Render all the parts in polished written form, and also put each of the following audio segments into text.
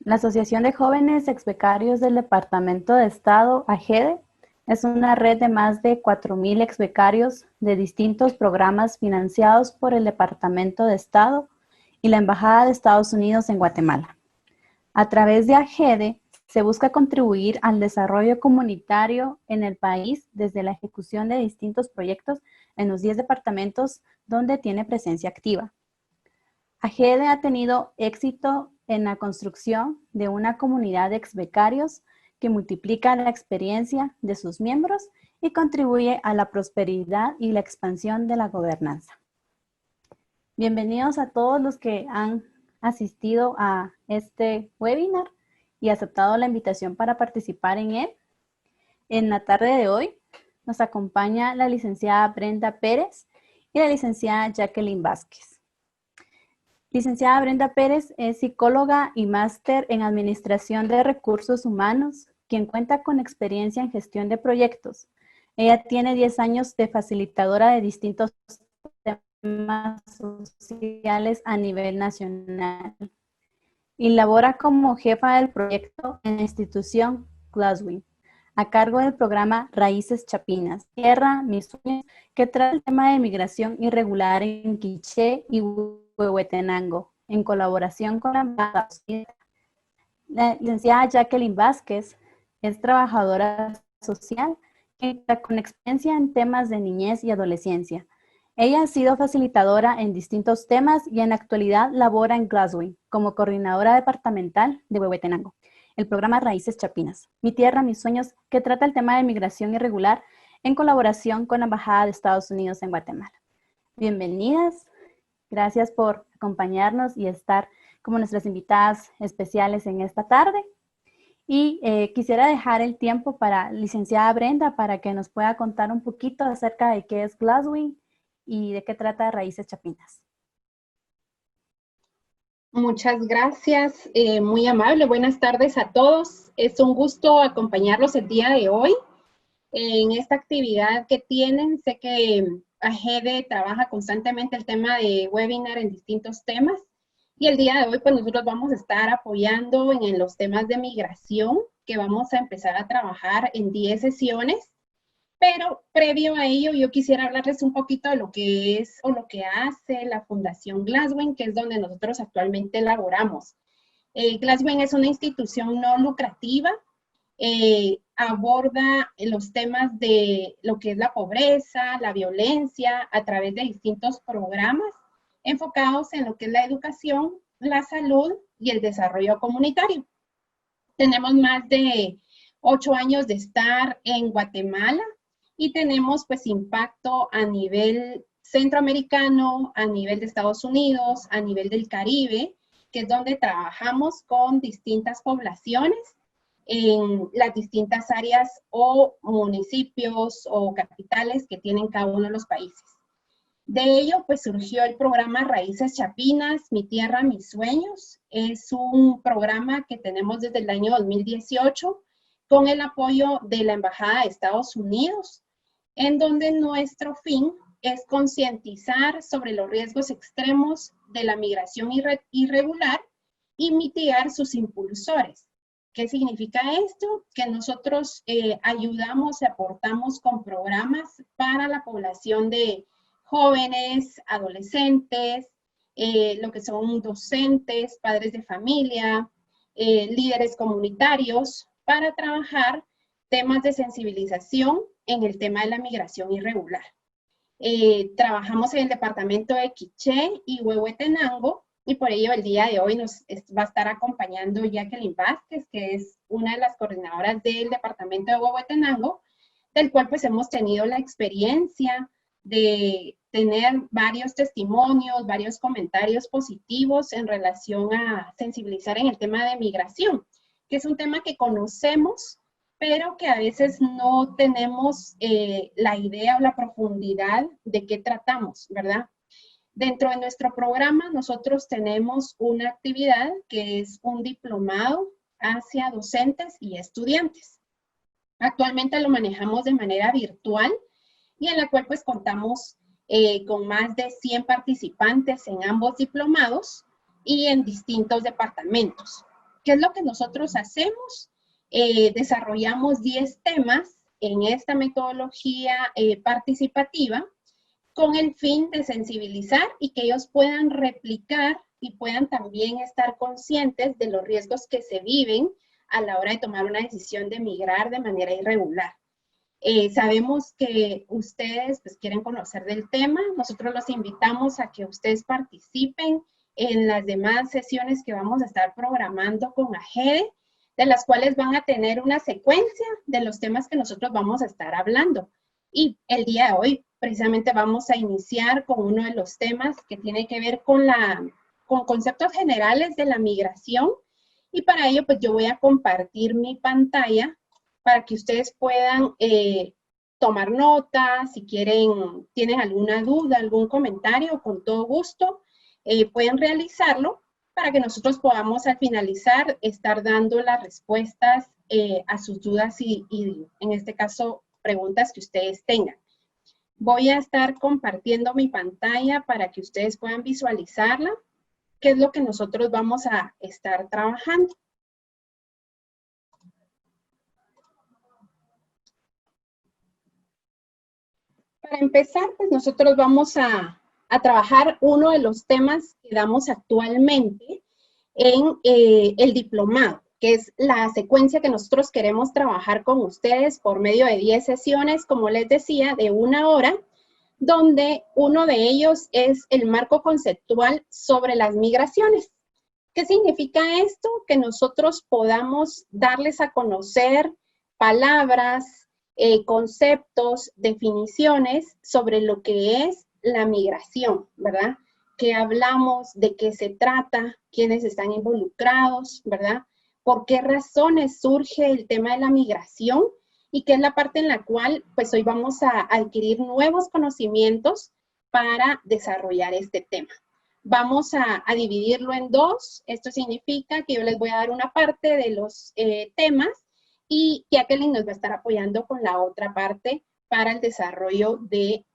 La Asociación de Jóvenes Exbecarios del Departamento de Estado, AGEDE, es una red de más de 4.000 exbecarios de distintos programas financiados por el Departamento de Estado y la Embajada de Estados Unidos en Guatemala. A través de AGEDE se busca contribuir al desarrollo comunitario en el país desde la ejecución de distintos proyectos en los 10 departamentos donde tiene presencia activa. AGEDE ha tenido éxito en la construcción de una comunidad de exbecarios que multiplica la experiencia de sus miembros y contribuye a la prosperidad y la expansión de la gobernanza. Bienvenidos a todos los que han asistido a este webinar y aceptado la invitación para participar en él. En la tarde de hoy nos acompaña la licenciada Brenda Pérez y la licenciada Jacqueline Vázquez. Licenciada Brenda Pérez es psicóloga y máster en Administración de Recursos Humanos, quien cuenta con experiencia en gestión de proyectos. Ella tiene 10 años de facilitadora de distintos temas sociales a nivel nacional y labora como jefa del proyecto en la institución Glasswing, a cargo del programa Raíces Chapinas, Tierra, Mis Sueños, que trata el tema de migración irregular en Quiché y Huehuetenango, en colaboración con la Embajada. La licenciada Jacqueline Vázquez es trabajadora social con experiencia en temas de niñez y adolescencia. Ella ha sido facilitadora en distintos temas y en la actualidad labora en Glasswing como coordinadora departamental de Huehuetenango, el programa Raíces Chapinas, Mi Tierra, Mis Sueños, que trata el tema de migración irregular en colaboración con la Embajada de Estados Unidos en Guatemala. Bienvenidas, gracias por acompañarnos y estar como nuestras invitadas especiales en esta tarde. Y quisiera dejar el tiempo para licenciada Brenda para que nos pueda contar un poquito acerca de qué es Glasswing y de qué trata Raíces Chapinas. Muchas gracias, muy amable. Buenas tardes a todos. Es un gusto acompañarlos el día de hoy en esta actividad que tienen. Sé que AGEDE trabaja constantemente el tema de webinar en distintos temas y el día de hoy pues nosotros vamos a estar apoyando en los temas de migración que vamos a empezar a trabajar en 10 sesiones. Pero previo a ello, yo quisiera hablarles un poquito de lo que es o lo que hace la Fundación Glasswing, que es donde nosotros actualmente laboramos. Glasswing es una institución no lucrativa, aborda los temas de lo que es la pobreza, la violencia, a través de distintos programas enfocados en lo que es la educación, la salud y el desarrollo comunitario. Tenemos más de 8 años de estar en Guatemala, y tenemos pues impacto a nivel centroamericano, a nivel de Estados Unidos, a nivel del Caribe, que es donde trabajamos con distintas poblaciones en las distintas áreas o municipios o capitales que tienen cada uno de los países. De ello, pues surgió el programa Raíces Chapinas, Mi Tierra, Mis Sueños. Es un programa que tenemos desde el año 2018 con el apoyo de la Embajada de Estados Unidos, en donde nuestro fin es concientizar sobre los riesgos extremos de la migración irregular y mitigar sus impulsores. ¿Qué significa esto? Que nosotros ayudamos y aportamos con programas para la población de jóvenes, adolescentes, lo que son docentes, padres de familia, líderes comunitarios, para trabajar temas de sensibilización en el tema de la migración irregular. Trabajamos en el departamento de Quiché y Huehuetenango, y por ello el día de hoy nos va a estar acompañando Jacqueline Vázquez, que es una de las coordinadoras del departamento de Huehuetenango, del cual pues hemos tenido la experiencia de tener varios testimonios, varios comentarios positivos en relación a sensibilizar en el tema de migración, que es un tema que conocemos, pero que a veces no tenemos la idea o la profundidad de qué tratamos, ¿verdad? Dentro de nuestro programa nosotros tenemos una actividad que es un diplomado hacia docentes y estudiantes. Actualmente lo manejamos de manera virtual y en la cual pues contamos con más de 100 participantes en ambos diplomados y en distintos departamentos. ¿Qué es lo que nosotros hacemos? Desarrollamos 10 temas en esta metodología participativa con el fin de sensibilizar y que ellos puedan replicar y puedan también estar conscientes de los riesgos que se viven a la hora de tomar una decisión de migrar de manera irregular. Sabemos que ustedes pues, quieren conocer del tema. Nosotros los invitamos a que ustedes participen en las demás sesiones que vamos a estar programando con AGEDE, de las cuales van a tener una secuencia de los temas que nosotros vamos a estar hablando. Y el día de hoy, precisamente, vamos a iniciar con uno de los temas que tiene que ver con conceptos generales de la migración. Y para ello, pues yo voy a compartir mi pantalla para que ustedes puedan tomar notas, si tienen alguna duda, algún comentario, con todo gusto, pueden realizarlo para que nosotros podamos al finalizar estar dando las respuestas a sus dudas y en este caso preguntas que ustedes tengan. Voy a estar compartiendo mi pantalla para que ustedes puedan visualizarla, qué es lo que nosotros vamos a estar trabajando. Para empezar, pues nosotros vamos a trabajar uno de los temas que damos actualmente en el diplomado, que es la secuencia que nosotros queremos trabajar con ustedes por medio de 10 sesiones, como les decía, de 1 hora, donde uno de ellos es el marco conceptual sobre las migraciones. ¿Qué significa esto? Que nosotros podamos darles a conocer palabras, conceptos, definiciones sobre lo que es la migración, ¿verdad? ¿Qué hablamos? ¿De qué se trata? ¿Quiénes están involucrados? ¿Verdad? ¿Por qué razones surge el tema de la migración? Y que es la parte en la cual, pues hoy vamos a adquirir nuevos conocimientos para desarrollar este tema. Vamos a dividirlo en 2. Esto significa que yo les voy a dar una parte de los temas y Jacqueline nos va a estar apoyando con la otra parte para el desarrollo de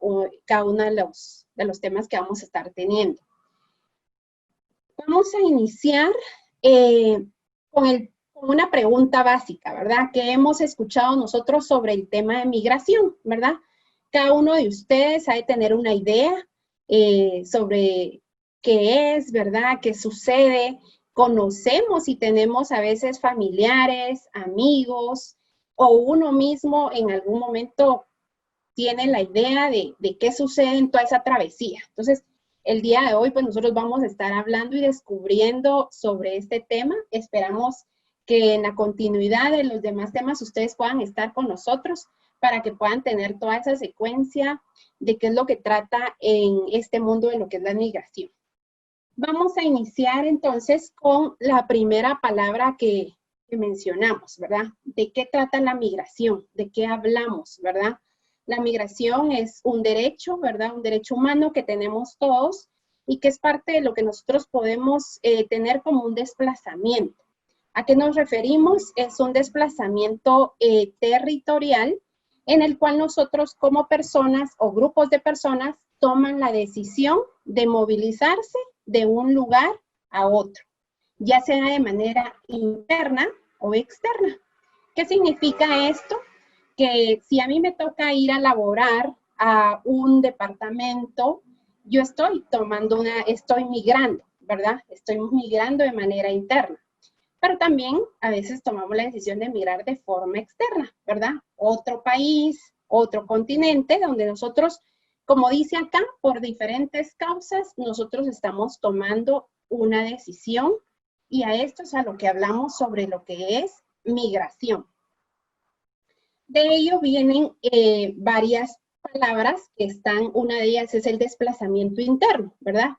cada uno de los temas que vamos a estar teniendo. Vamos a iniciar con una pregunta básica, ¿verdad? Que hemos escuchado nosotros sobre el tema de migración, ¿verdad? Cada uno de ustedes ha de tener una idea sobre qué es, ¿verdad? ¿Qué sucede? Conocemos y tenemos a veces familiares, amigos, o uno mismo en algún momento tiene la idea de qué sucede en toda esa travesía. Entonces, el día de hoy, pues nosotros vamos a estar hablando y descubriendo sobre este tema. Esperamos que en la continuidad de los demás temas ustedes puedan estar con nosotros para que puedan tener toda esa secuencia de qué es lo que trata en este mundo de lo que es la migración. Vamos a iniciar entonces con la primera palabra que mencionamos, ¿verdad? ¿De qué trata la migración? ¿De qué hablamos, verdad? La migración es un derecho, ¿verdad? Un derecho humano que tenemos todos y que es parte de lo que nosotros podemos tener como un desplazamiento. ¿A qué nos referimos? Es un desplazamiento territorial en el cual nosotros como personas o grupos de personas toman la decisión de movilizarse de un lugar a otro, ya sea de manera interna o externa. ¿Qué significa esto? Que si a mí me toca ir a laborar a un departamento, yo estoy migrando, ¿verdad? Estoy migrando de manera interna. Pero también a veces tomamos la decisión de migrar de forma externa, ¿verdad? Otro país, otro continente, donde nosotros, como dice acá, por diferentes causas, nosotros estamos tomando una decisión y a esto es a lo que hablamos sobre lo que es migración. De ello vienen varias palabras que están, una de ellas es el desplazamiento interno, ¿verdad?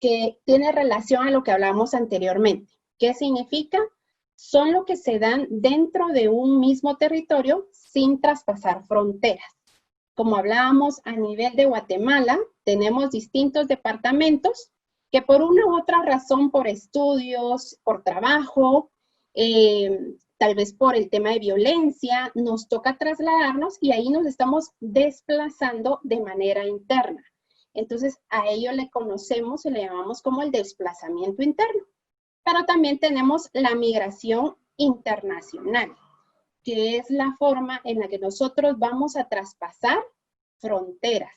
Que tiene relación a lo que hablamos anteriormente. ¿Qué significa? Son lo que se dan dentro de un mismo territorio sin traspasar fronteras. Como hablábamos a nivel de Guatemala, tenemos distintos departamentos que por una u otra razón, por estudios, por trabajo, tal vez por el tema de violencia, nos toca trasladarnos y ahí nos estamos desplazando de manera interna. Entonces, a ello le conocemos y le llamamos como el desplazamiento interno. Pero también tenemos la migración internacional, que es la forma en la que nosotros vamos a traspasar fronteras.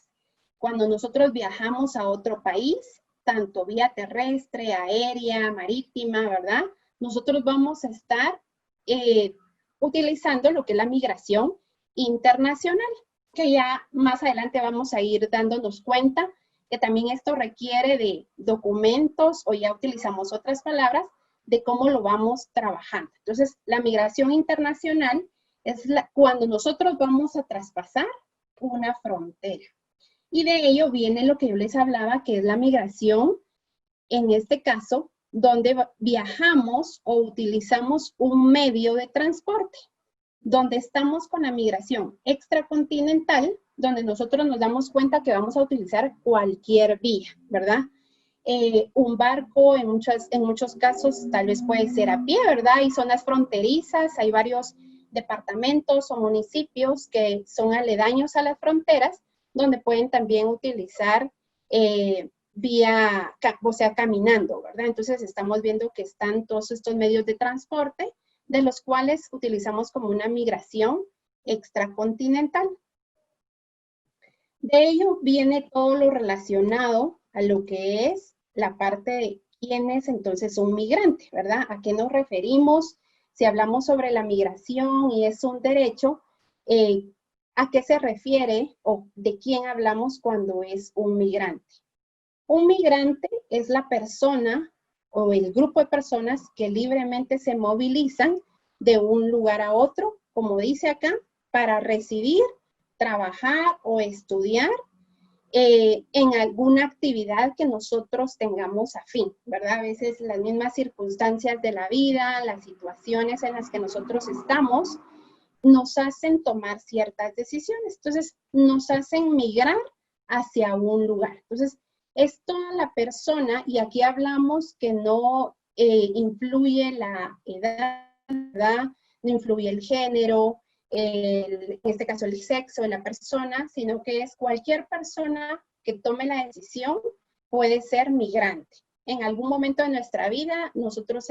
Cuando nosotros viajamos a otro país, tanto vía terrestre, aérea, marítima, ¿verdad? Nosotros vamos a estar utilizando lo que es la migración internacional, que ya más adelante vamos a ir dándonos cuenta que también esto requiere de documentos, o ya utilizamos otras palabras, de cómo lo vamos trabajando. Entonces, la migración internacional es cuando nosotros vamos a traspasar una frontera. Y de ello viene lo que yo les hablaba, que es la migración, en este caso, donde viajamos o utilizamos un medio de transporte, donde estamos con la migración extracontinental, donde nosotros nos damos cuenta que vamos a utilizar cualquier vía, ¿verdad? Un barco, en muchos casos, tal vez puede ser a pie, ¿verdad? Hay zonas fronterizas, hay varios departamentos o municipios que son aledaños a las fronteras, donde pueden también utilizar o sea, caminando, ¿verdad? Entonces estamos viendo que están todos estos medios de transporte, de los cuales utilizamos como una migración extracontinental. De ello viene todo lo relacionado a lo que es la parte de quién es entonces un migrante, ¿verdad? ¿A qué nos referimos? Si hablamos sobre la migración y es un derecho, ¿a qué se refiere o de quién hablamos cuando es un migrante? Un migrante es la persona o el grupo de personas que libremente se movilizan de un lugar a otro, como dice acá, para residir, trabajar o estudiar en alguna actividad que nosotros tengamos afín, ¿verdad? A veces las mismas circunstancias de la vida, las situaciones en las que nosotros estamos, nos hacen tomar ciertas decisiones. Entonces, nos hacen migrar hacia un lugar. Entonces, es toda la persona, y aquí hablamos que no influye la edad, ¿verdad? No influye el género, en este caso el sexo de la persona, sino que es cualquier persona que tome la decisión puede ser migrante. En algún momento de nuestra vida nosotros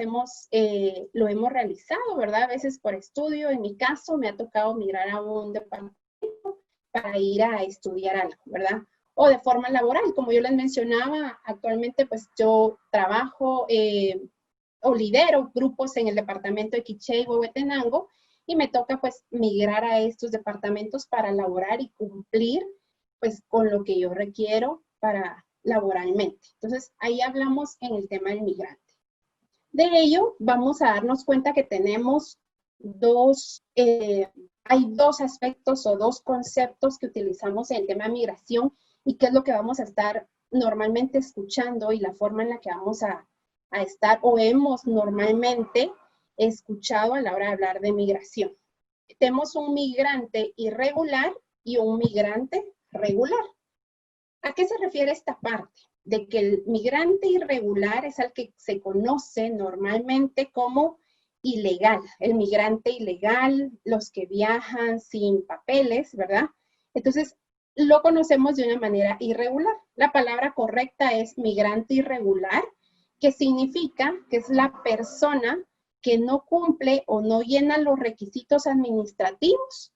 lo hemos realizado, ¿verdad? A veces por estudio, en mi caso me ha tocado migrar a un departamento para ir a estudiar algo, ¿verdad? O de forma laboral, como yo les mencionaba, actualmente pues yo trabajo o lidero grupos en el departamento de Quiché y Huehuetenango, y me toca pues migrar a estos departamentos para laborar y cumplir pues con lo que yo requiero para laboralmente. Entonces ahí hablamos en el tema del migrante. De ello vamos a darnos cuenta que tenemos hay dos aspectos o dos conceptos que utilizamos en el tema de migración, y qué es lo que vamos a estar normalmente escuchando y la forma en la que vamos a estar o hemos normalmente escuchado a la hora de hablar de migración. Tenemos un migrante irregular y un migrante regular. ¿A qué se refiere esta parte? De que el migrante irregular es al que se conoce normalmente como ilegal, el migrante ilegal, los que viajan sin papeles, ¿verdad? Entonces, lo conocemos de una manera irregular. La palabra correcta es migrante irregular, que significa que es la persona que no cumple o no llena los requisitos administrativos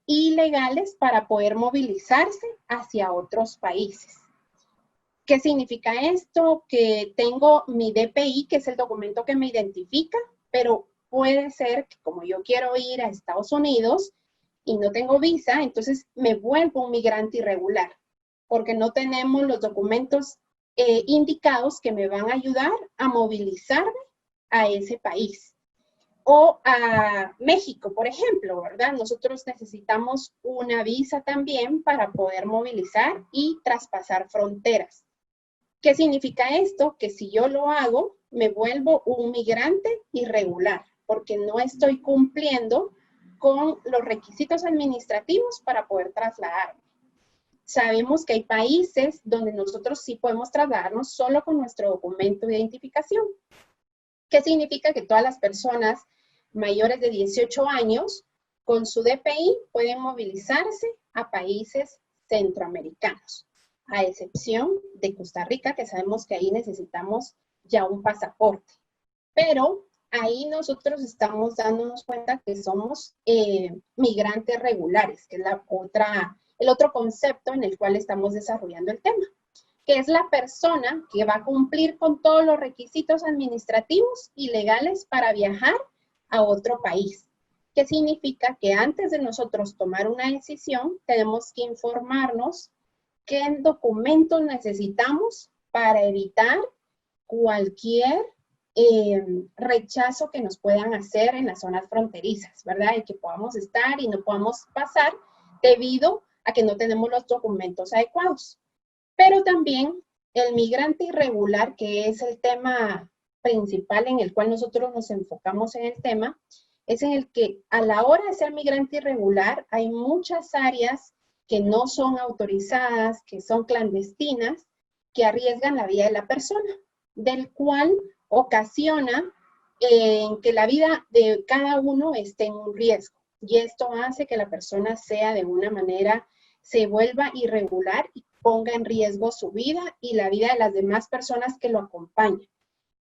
y legales para poder movilizarse hacia otros países. ¿Qué significa esto? Que tengo mi DPI, que es el documento que me identifica, pero puede ser que como yo quiero ir a Estados Unidos y no tengo visa, entonces me vuelvo un migrante irregular, porque no tenemos los documentos indicados que me van a ayudar a movilizarme a ese país. O a México, por ejemplo, ¿verdad? Nosotros necesitamos una visa también para poder movilizar y traspasar fronteras. ¿Qué significa esto? Que si yo lo hago, me vuelvo un migrante irregular, porque no estoy cumpliendo con los requisitos administrativos para poder trasladarme. Sabemos que hay países donde nosotros sí podemos trasladarnos solo con nuestro documento de identificación. ¿Qué significa? Que todas las personas mayores de 18 años con su DPI pueden movilizarse a países centroamericanos, a excepción de Costa Rica, que sabemos que ahí necesitamos ya un pasaporte. pero ahí nosotros estamos dándonos cuenta que somos migrantes regulares, que es el otro concepto en el cual estamos desarrollando el tema, que es la persona que va a cumplir con todos los requisitos administrativos y legales para viajar a otro país. ¿Qué significa? Que antes de nosotros tomar una decisión, tenemos que informarnos qué documentos necesitamos para evitar cualquier rechazo que nos puedan hacer en las zonas fronterizas, ¿verdad? Y que podamos estar y no podamos pasar debido a que no tenemos los documentos adecuados. Pero también el migrante irregular, que es el tema principal en el cual nosotros nos enfocamos en el tema, es en el que a la hora de ser migrante irregular hay muchas áreas que no son autorizadas, que son clandestinas, que arriesgan la vida de la persona, del cual ocasiona que la vida de cada uno esté en un riesgo. Y esto hace que la persona sea de una manera, se vuelva irregular y ponga en riesgo su vida y la vida de las demás personas que lo acompañan.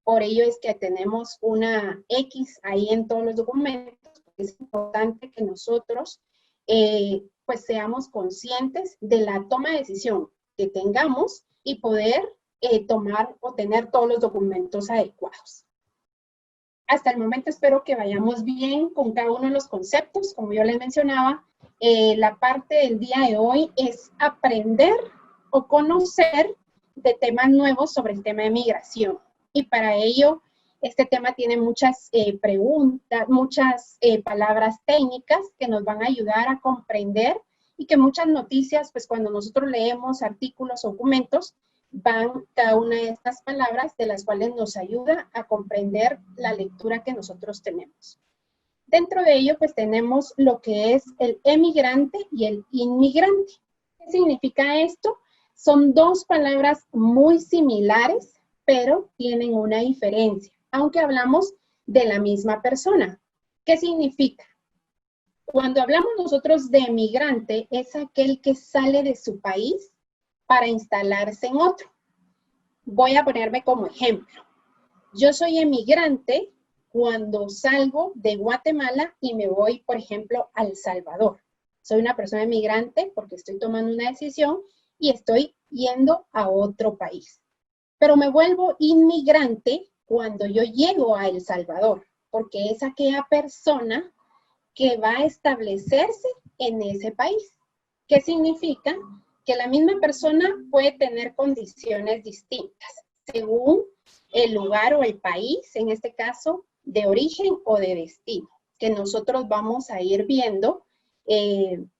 Por ello es que tenemos una X ahí en todos los documentos. Es importante que nosotros pues seamos conscientes de la toma de decisión que tengamos y poder tomar o tener todos los documentos adecuados. Hasta el momento espero que vayamos bien con cada uno de los conceptos. Como yo les mencionaba, la parte del día de hoy es aprender o conocer de temas nuevos sobre el tema de migración. Y para ello, este tema tiene muchas preguntas, muchas palabras técnicas que nos van a ayudar a comprender y que muchas noticias, pues cuando nosotros leemos artículos o documentos, van cada una de estas palabras de las cuales nos ayuda a comprender la lectura que nosotros tenemos. Dentro de ello, pues tenemos lo que es el emigrante y el inmigrante. ¿Qué significa esto? Son dos palabras muy similares, pero tienen una diferencia, aunque hablamos de la misma persona. ¿Qué significa? Cuando hablamos nosotros de emigrante, es aquel que sale de su país para instalarse en otro. Voy a ponerme como ejemplo. Yo soy emigrante cuando salgo de Guatemala y me voy, por ejemplo, a El Salvador. Soy una persona emigrante porque estoy tomando una decisión y estoy yendo a otro país. Pero me vuelvo inmigrante cuando yo llego a El Salvador, porque es aquella persona que va a establecerse en ese país. ¿Qué significa? Que la misma persona puede tener condiciones distintas según el lugar o el país, en este caso, de origen o de destino, que nosotros vamos a ir viendo en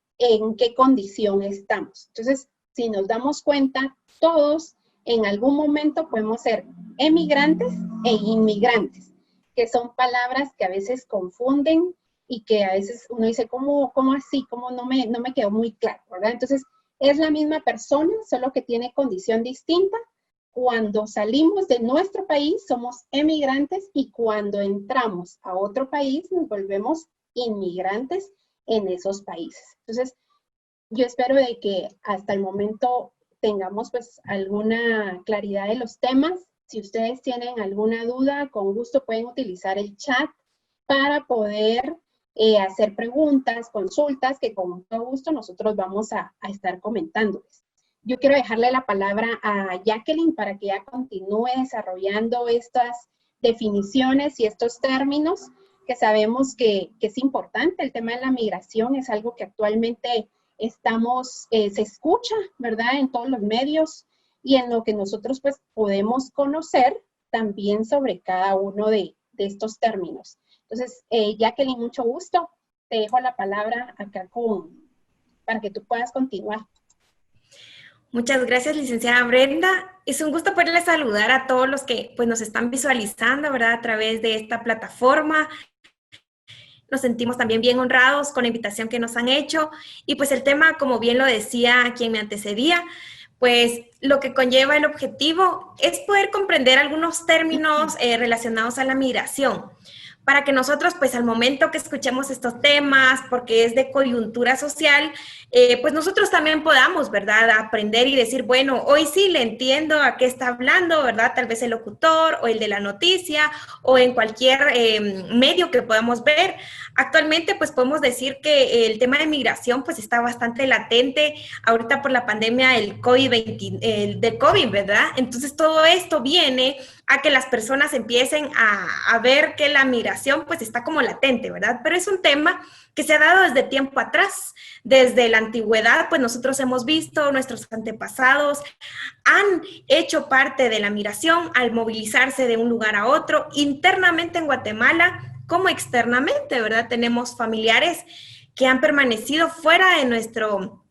qué condición estamos. Entonces, si nos damos cuenta, todos en algún momento podemos ser emigrantes e inmigrantes, que son palabras que a veces confunden y que a veces uno dice, ¿cómo así? ¿Cómo no me quedó muy claro? ¿Verdad? Entonces, es la misma persona, solo que tiene condición distinta. Cuando salimos de nuestro país somos emigrantes y cuando entramos a otro país nos volvemos inmigrantes en esos países. Entonces, yo espero de que hasta el momento tengamos pues alguna claridad de los temas. Si ustedes tienen alguna duda, con gusto pueden utilizar el chat para poder hacer preguntas, consultas, que con todo gusto nosotros vamos a estar comentándoles. Yo quiero dejarle la palabra a Jacqueline para que ella continúe desarrollando estas definiciones y estos términos que sabemos que es importante. El tema de la migración es algo que actualmente se escucha, ¿verdad? En todos los medios y en lo que nosotros pues podemos conocer también sobre cada uno de estos términos. Entonces, Jacqueline, mucho gusto. Te dejo la palabra acá para que tú puedas continuar. Muchas gracias, licenciada Brenda. Es un gusto poderles saludar a todos los que pues, nos están visualizando, ¿verdad? A través de esta plataforma. Nos sentimos también bien honrados con la invitación que nos han hecho. Y pues el tema, como bien lo decía quien me antecedía, pues lo que conlleva el objetivo es poder comprender algunos términos relacionados a la migración. para que nosotros, pues al momento que escuchemos estos temas, porque es de coyuntura social, pues nosotros también podamos, ¿verdad?, aprender y decir, bueno, hoy sí le entiendo a qué está hablando, ¿verdad?, tal vez el locutor o el de la noticia o en cualquier medio que podamos ver. Actualmente, pues podemos decir que el tema de migración, pues está bastante latente ahorita por la pandemia del COVID, ¿verdad? Entonces, todo esto viene a que las personas empiecen a ver que la migración pues está como latente, ¿verdad? Pero es un tema que se ha dado desde tiempo atrás, desde la antigüedad, pues nosotros hemos visto, nuestros antepasados han hecho parte de la migración al movilizarse de un lugar a otro, internamente en Guatemala como externamente, ¿verdad? Tenemos familiares que han permanecido fuera de nuestro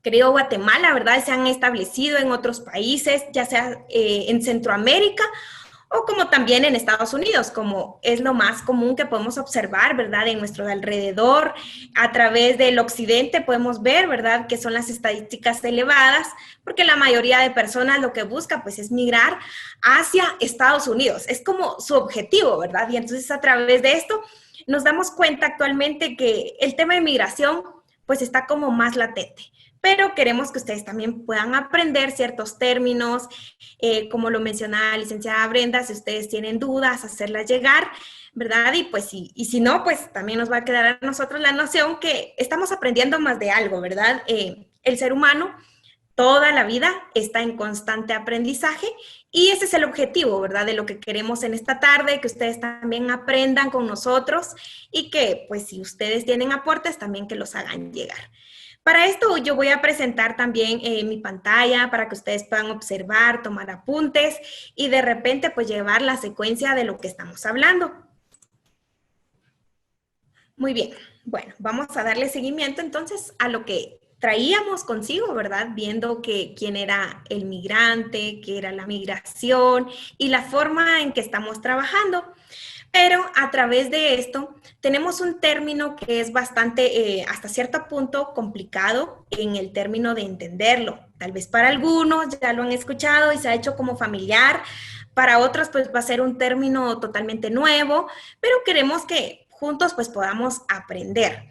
querido Guatemala, ¿verdad? Se han establecido en otros países, ya sea en Centroamérica o como también en Estados Unidos, como es lo más común que podemos observar, ¿verdad? En nuestro alrededor, a través del occidente podemos ver, ¿verdad?, que son las estadísticas elevadas, porque la mayoría de personas lo que busca, pues, es migrar hacia Estados Unidos. Es como su objetivo, ¿verdad? Y entonces a través de esto nos damos cuenta actualmente que el tema de migración, pues, está como más latente. Pero queremos que ustedes también puedan aprender ciertos términos, como lo mencionaba la licenciada Brenda, si ustedes tienen dudas, hacerlas llegar, ¿verdad? Y pues y si no, pues también nos va a quedar a nosotros la noción que estamos aprendiendo más de algo, ¿verdad? El ser humano toda la vida está en constante aprendizaje y ese es el objetivo, ¿verdad? De lo que queremos en esta tarde, que ustedes también aprendan con nosotros y que, pues, si ustedes tienen aportes, también que los hagan llegar. Para esto yo voy a presentar también mi pantalla para que ustedes puedan observar, tomar apuntes y de repente pues llevar la secuencia de lo que estamos hablando. Muy bien, bueno, vamos a darle seguimiento entonces a lo que traíamos consigo, ¿verdad? Viendo que quién era el migrante, qué era la migración y la forma en que estamos trabajando. Pero a través de esto tenemos un término que es bastante, hasta cierto punto, complicado en el término de entenderlo. Tal vez para algunos ya lo han escuchado y se ha hecho como familiar, para otros pues va a ser un término totalmente nuevo, pero queremos que juntos pues podamos aprender.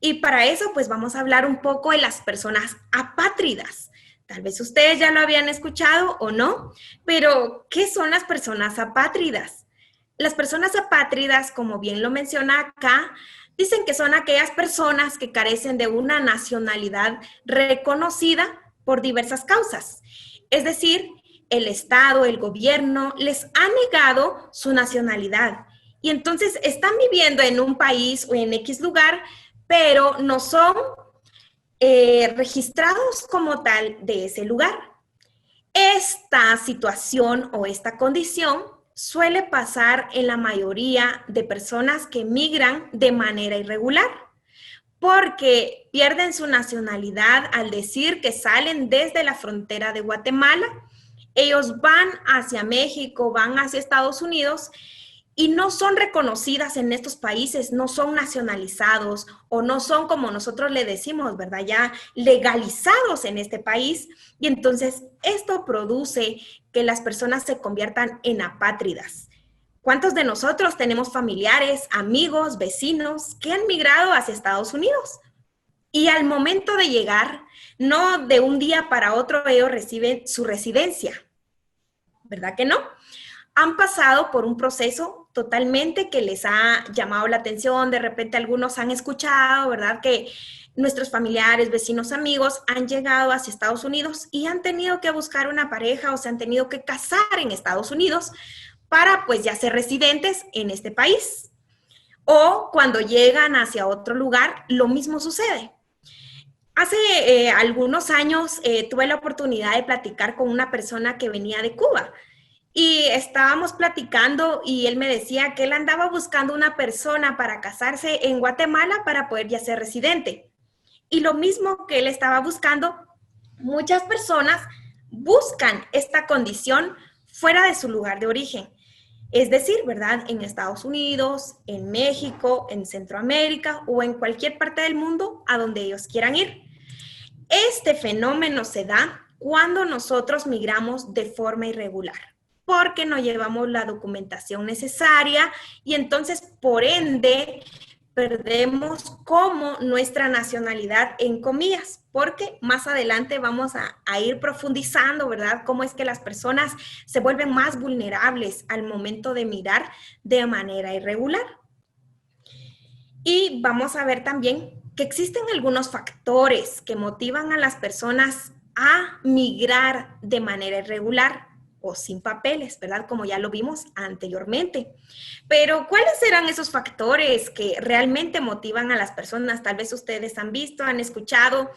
Y para eso pues vamos a hablar un poco de las personas apátridas. Tal vez ustedes ya lo habían escuchado o no, pero ¿qué son las personas apátridas? Las personas apátridas, como bien lo menciona acá, dicen que son aquellas personas que carecen de una nacionalidad reconocida por diversas causas. Es decir, el Estado, el gobierno, les ha negado su nacionalidad. Y entonces están viviendo en un país o en X lugar, pero no son registrados como tal de ese lugar. Esta situación o esta condición suele pasar en la mayoría de personas que migran de manera irregular, porque pierden su nacionalidad al decir que salen desde la frontera de Guatemala, ellos van hacia México, van hacia Estados Unidos y no son reconocidas en estos países, no son nacionalizados o no son, como nosotros le decimos, ¿verdad?, ya legalizados en este país. Y entonces esto produce que las personas se conviertan en apátridas. ¿Cuántos de nosotros tenemos familiares, amigos, vecinos que han migrado hacia Estados Unidos? Y al momento de llegar, no de un día para otro ellos reciben su residencia, ¿verdad que no? Han pasado por un proceso totalmente que les ha llamado la atención. De repente algunos han escuchado, ¿verdad?, que nuestros familiares, vecinos, amigos han llegado hacia Estados Unidos y han tenido que buscar una pareja o se han tenido que casar en Estados Unidos para pues ya ser residentes en este país. O cuando llegan hacia otro lugar, lo mismo sucede. Hace algunos años tuve la oportunidad de platicar con una persona que venía de Cuba. Y estábamos platicando y él me decía que él andaba buscando una persona para casarse en Guatemala para poder ya ser residente. Y lo mismo que él estaba buscando, muchas personas buscan esta condición fuera de su lugar de origen. Es decir, ¿verdad?, en Estados Unidos, en México, en Centroamérica o en cualquier parte del mundo a donde ellos quieran ir. Este fenómeno se da cuando nosotros migramos de forma irregular. porque no llevamos la documentación necesaria y entonces, por ende, perdemos como nuestra nacionalidad en comillas, porque más adelante vamos a ir profundizando, ¿verdad? Cómo es que las personas se vuelven más vulnerables al momento de migrar de manera irregular. Y vamos a ver también que existen algunos factores que motivan a las personas a migrar de manera irregular o sin papeles, ¿verdad? Como ya lo vimos anteriormente. Pero, ¿cuáles serán esos factores que realmente motivan a las personas? Tal vez ustedes han visto, han escuchado,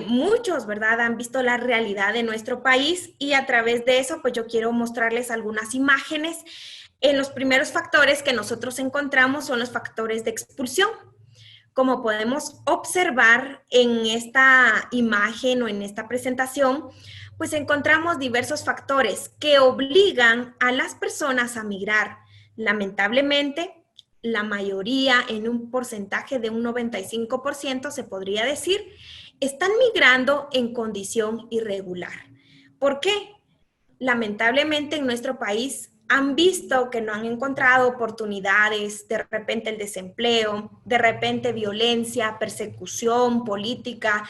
muchos, ¿verdad? Han visto la realidad de nuestro país y a través de eso, pues yo quiero mostrarles algunas imágenes. Los primeros factores que nosotros encontramos son los factores de expulsión. Como podemos observar en esta imagen o en esta presentación, pues encontramos diversos factores que obligan a las personas a migrar. Lamentablemente, la mayoría, en un porcentaje de un 95%, se podría decir, están migrando en condición irregular. ¿Por qué? Lamentablemente en nuestro país han visto que no han encontrado oportunidades, de repente el desempleo, de repente violencia, persecución política,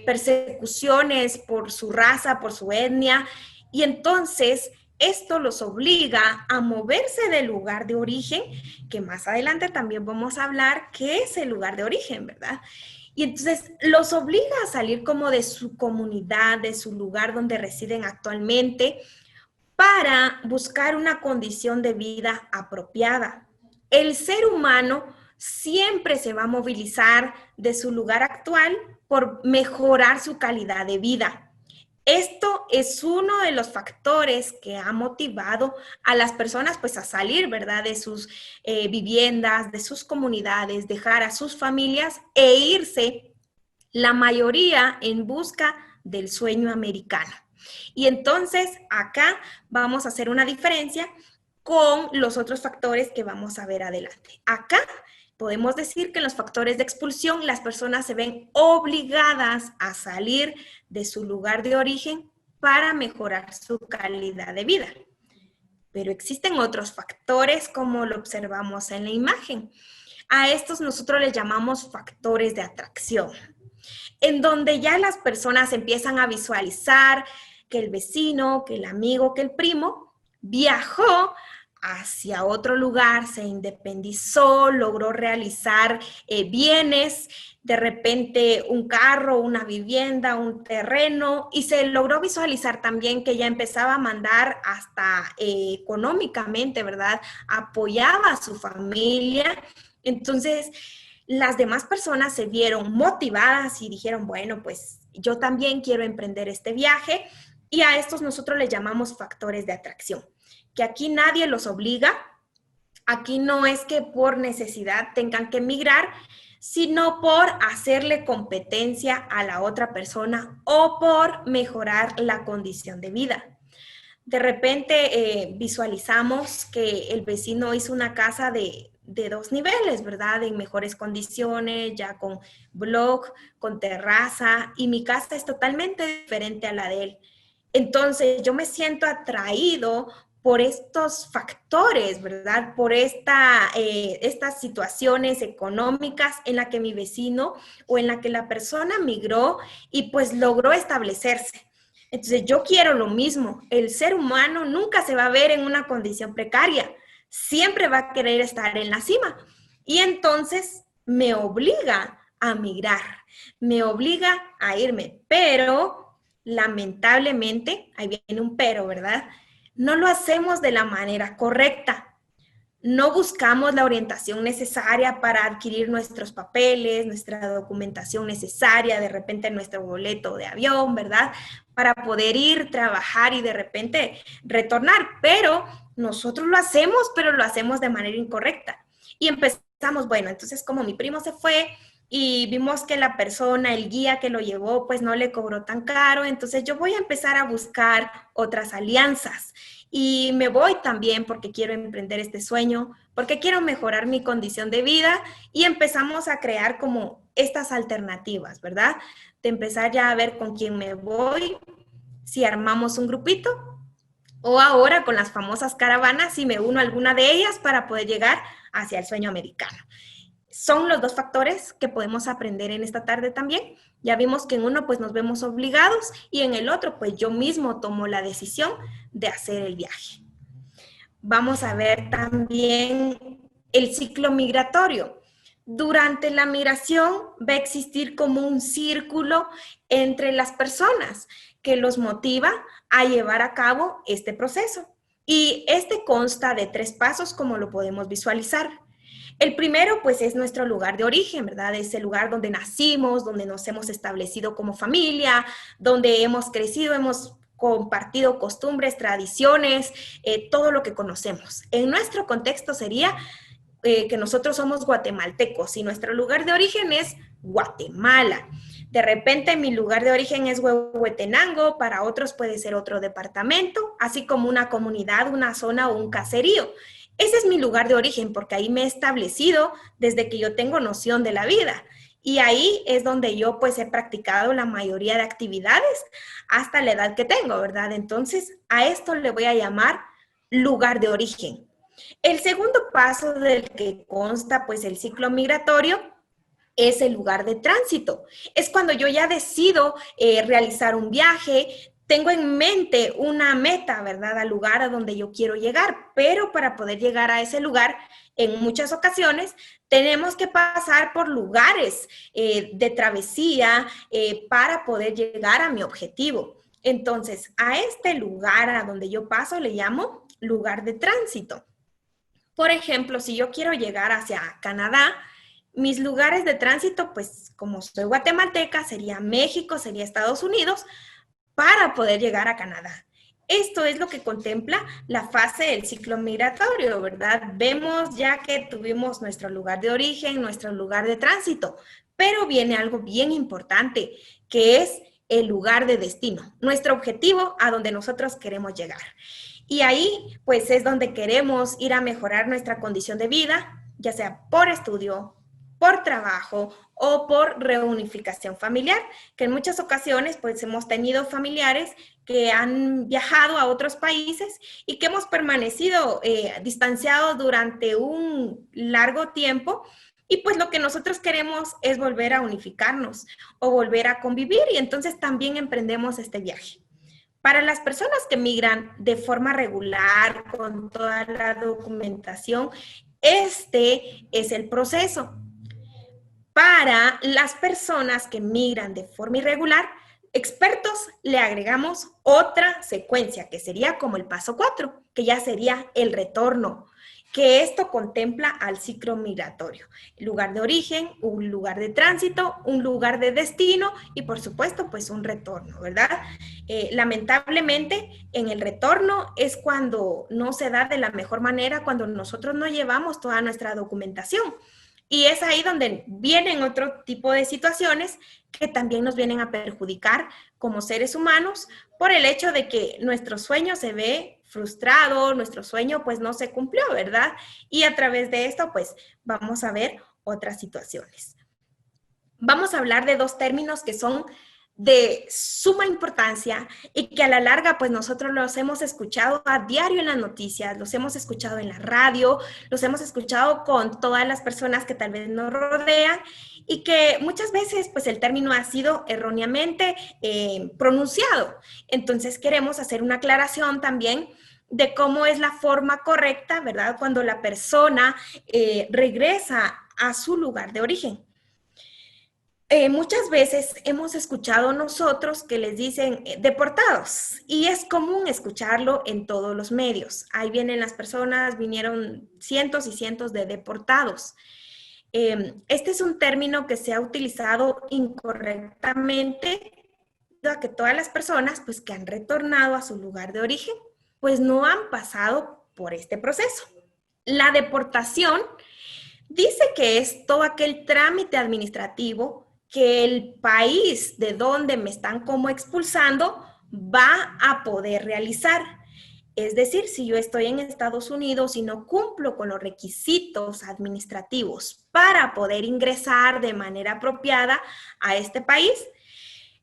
persecuciones por su raza, por su etnia, y entonces esto los obliga a moverse del lugar de origen, que más adelante también vamos a hablar qué es el lugar de origen, ¿verdad? Y entonces los obliga a salir como de su comunidad, de su lugar donde residen actualmente, para buscar una condición de vida apropiada. El ser humano siempre se va a movilizar de su lugar actual por mejorar su calidad de vida. Esto es uno de los factores que ha motivado a las personas pues a salir, ¿verdad? De sus viviendas, de sus comunidades, dejar a sus familias e irse, la mayoría en busca del sueño americano. Y entonces acá vamos a hacer una diferencia con los otros factores que vamos a ver adelante. Acá podemos decir que en los factores de expulsión las personas se ven obligadas a salir de su lugar de origen para mejorar su calidad de vida. Pero existen otros factores como lo observamos en la imagen. A estos nosotros les llamamos factores de atracción, en donde ya las personas empiezan a visualizar que el vecino, que el amigo, que el primo viajó hacia otro lugar, se independizó, logró realizar bienes, de repente un carro, una vivienda, un terreno, y se logró visualizar también que ya empezaba a mandar hasta económicamente, ¿verdad? Apoyaba a su familia. Entonces, las demás personas se vieron motivadas y dijeron, bueno, pues yo también quiero emprender este viaje. Y a estos nosotros les llamamos factores de atracción, que aquí nadie los obliga, aquí no es que por necesidad tengan que emigrar, sino por hacerle competencia a la otra persona o por mejorar la condición de vida. De repente visualizamos que el vecino hizo una casa de 2 niveles, ¿verdad? En mejores condiciones, ya con block, con terraza, y mi casa es totalmente diferente a la de él. Entonces, yo me siento atraído por estos factores, ¿verdad? Por estas situaciones económicas en la que mi vecino o en la que la persona migró y pues logró establecerse. Entonces, yo quiero lo mismo. El ser humano nunca se va a ver en una condición precaria. Siempre va a querer estar en la cima. Y entonces me obliga a migrar, me obliga a irme, pero lamentablemente, ahí viene un pero, ¿verdad? No lo hacemos de la manera correcta. No buscamos la orientación necesaria para adquirir nuestros papeles, nuestra documentación necesaria, de repente nuestro boleto de avión, ¿verdad? Para poder ir, trabajar y de repente retornar. Pero nosotros lo hacemos, pero lo hacemos de manera incorrecta. Y empezamos, bueno, entonces como mi primo se fue, y vimos que la persona, el guía que lo llevó, pues no le cobró tan caro, entonces yo voy a empezar a buscar otras alianzas y me voy también porque quiero emprender este sueño, porque quiero mejorar mi condición de vida y empezamos a crear como estas alternativas, ¿verdad? De empezar ya a ver con quién me voy, si armamos un grupito O ahora con las famosas caravanas, si me uno a alguna de ellas para poder llegar hacia el sueño americano. Son los dos factores que podemos aprender en esta tarde también. Ya vimos que en uno pues nos vemos obligados y en el otro pues yo mismo tomo la decisión de hacer el viaje. Vamos a ver también el ciclo migratorio. Durante la migración va a existir como un círculo entre las personas que los motiva a llevar a cabo este proceso. Y este consta de 3 pasos, como lo podemos visualizar. El primero, pues, es nuestro lugar de origen, ¿verdad? Es el lugar donde nacimos, donde nos hemos establecido como familia, donde hemos crecido, hemos compartido costumbres, tradiciones, todo lo que conocemos. En nuestro contexto sería que nosotros somos guatemaltecos y nuestro lugar de origen es Guatemala. De repente mi lugar de origen es Huehuetenango, para otros puede ser otro departamento, así como una comunidad, una zona o un caserío. Ese es mi lugar de origen porque ahí me he establecido desde que yo tengo noción de la vida. Y ahí es donde yo pues he practicado la mayoría de actividades hasta la edad que tengo, ¿verdad? Entonces a esto le voy a llamar lugar de origen. El segundo paso del que consta pues el ciclo migratorio es el lugar de tránsito. Es cuando yo ya decido realizar un viaje, tengo en mente una meta, ¿verdad? Al lugar a donde yo quiero llegar, pero para poder llegar a ese lugar, en muchas ocasiones, tenemos que pasar por lugares de travesía para poder llegar a mi objetivo. Entonces, a este lugar a donde yo paso le llamo lugar de tránsito. Por ejemplo, si yo quiero llegar hacia Canadá, mis lugares de tránsito, pues como soy guatemalteca, sería México, sería Estados Unidos, para poder llegar a Canadá. Esto es lo que contempla la fase del ciclo migratorio, ¿verdad? Vemos ya que tuvimos nuestro lugar de origen, nuestro lugar de tránsito, pero viene algo bien importante, que es el lugar de destino, nuestro objetivo a donde nosotros queremos llegar. Y ahí, pues, es donde queremos ir a mejorar nuestra condición de vida, ya sea por estudio, por trabajo o por reunificación familiar, que en muchas ocasiones, pues, hemos tenido familiares que han viajado a otros países y que hemos permanecido distanciados durante un largo tiempo. Y pues lo que nosotros queremos es volver a unificarnos o volver a convivir y entonces también emprendemos este viaje. Para las personas que migran de forma regular, con toda la documentación, este es el proceso. Para las personas que migran de forma irregular, expertos le agregamos otra secuencia, que sería como el paso 4, que ya sería el retorno, que esto contempla al ciclo migratorio. Lugar de origen, un lugar de tránsito, un lugar de destino y por supuesto pues un retorno, ¿verdad? Lamentablemente en el retorno es cuando no se da de la mejor manera, cuando nosotros no llevamos toda nuestra documentación. Y es ahí donde vienen otro tipo de situaciones que también nos vienen a perjudicar como seres humanos por el hecho de que nuestro sueño se ve frustrado, nuestro sueño pues no se cumplió, ¿verdad? Y a través de esto pues vamos a ver otras situaciones. Vamos a hablar de 2 términos que son de suma importancia y que a la larga pues nosotros los hemos escuchado a diario en las noticias, los hemos escuchado en la radio, los hemos escuchado con todas las personas que tal vez nos rodean y que muchas veces pues el término ha sido erróneamente pronunciado. Entonces queremos hacer una aclaración también de cómo es la forma correcta, ¿verdad? Cuando la persona regresa a su lugar de origen. Muchas veces hemos escuchado nosotros que les dicen deportados y es común escucharlo en todos los medios. Ahí vienen las personas, vinieron cientos y cientos de deportados. Este es un término que se ha utilizado incorrectamente, debido a que todas las personas pues, que han retornado a su lugar de origen pues no han pasado por este proceso. La deportación dice que es todo aquel trámite administrativo que el país de donde me están como expulsando va a poder realizar. Es decir, si yo estoy en Estados Unidos y no cumplo con los requisitos administrativos para poder ingresar de manera apropiada a este país,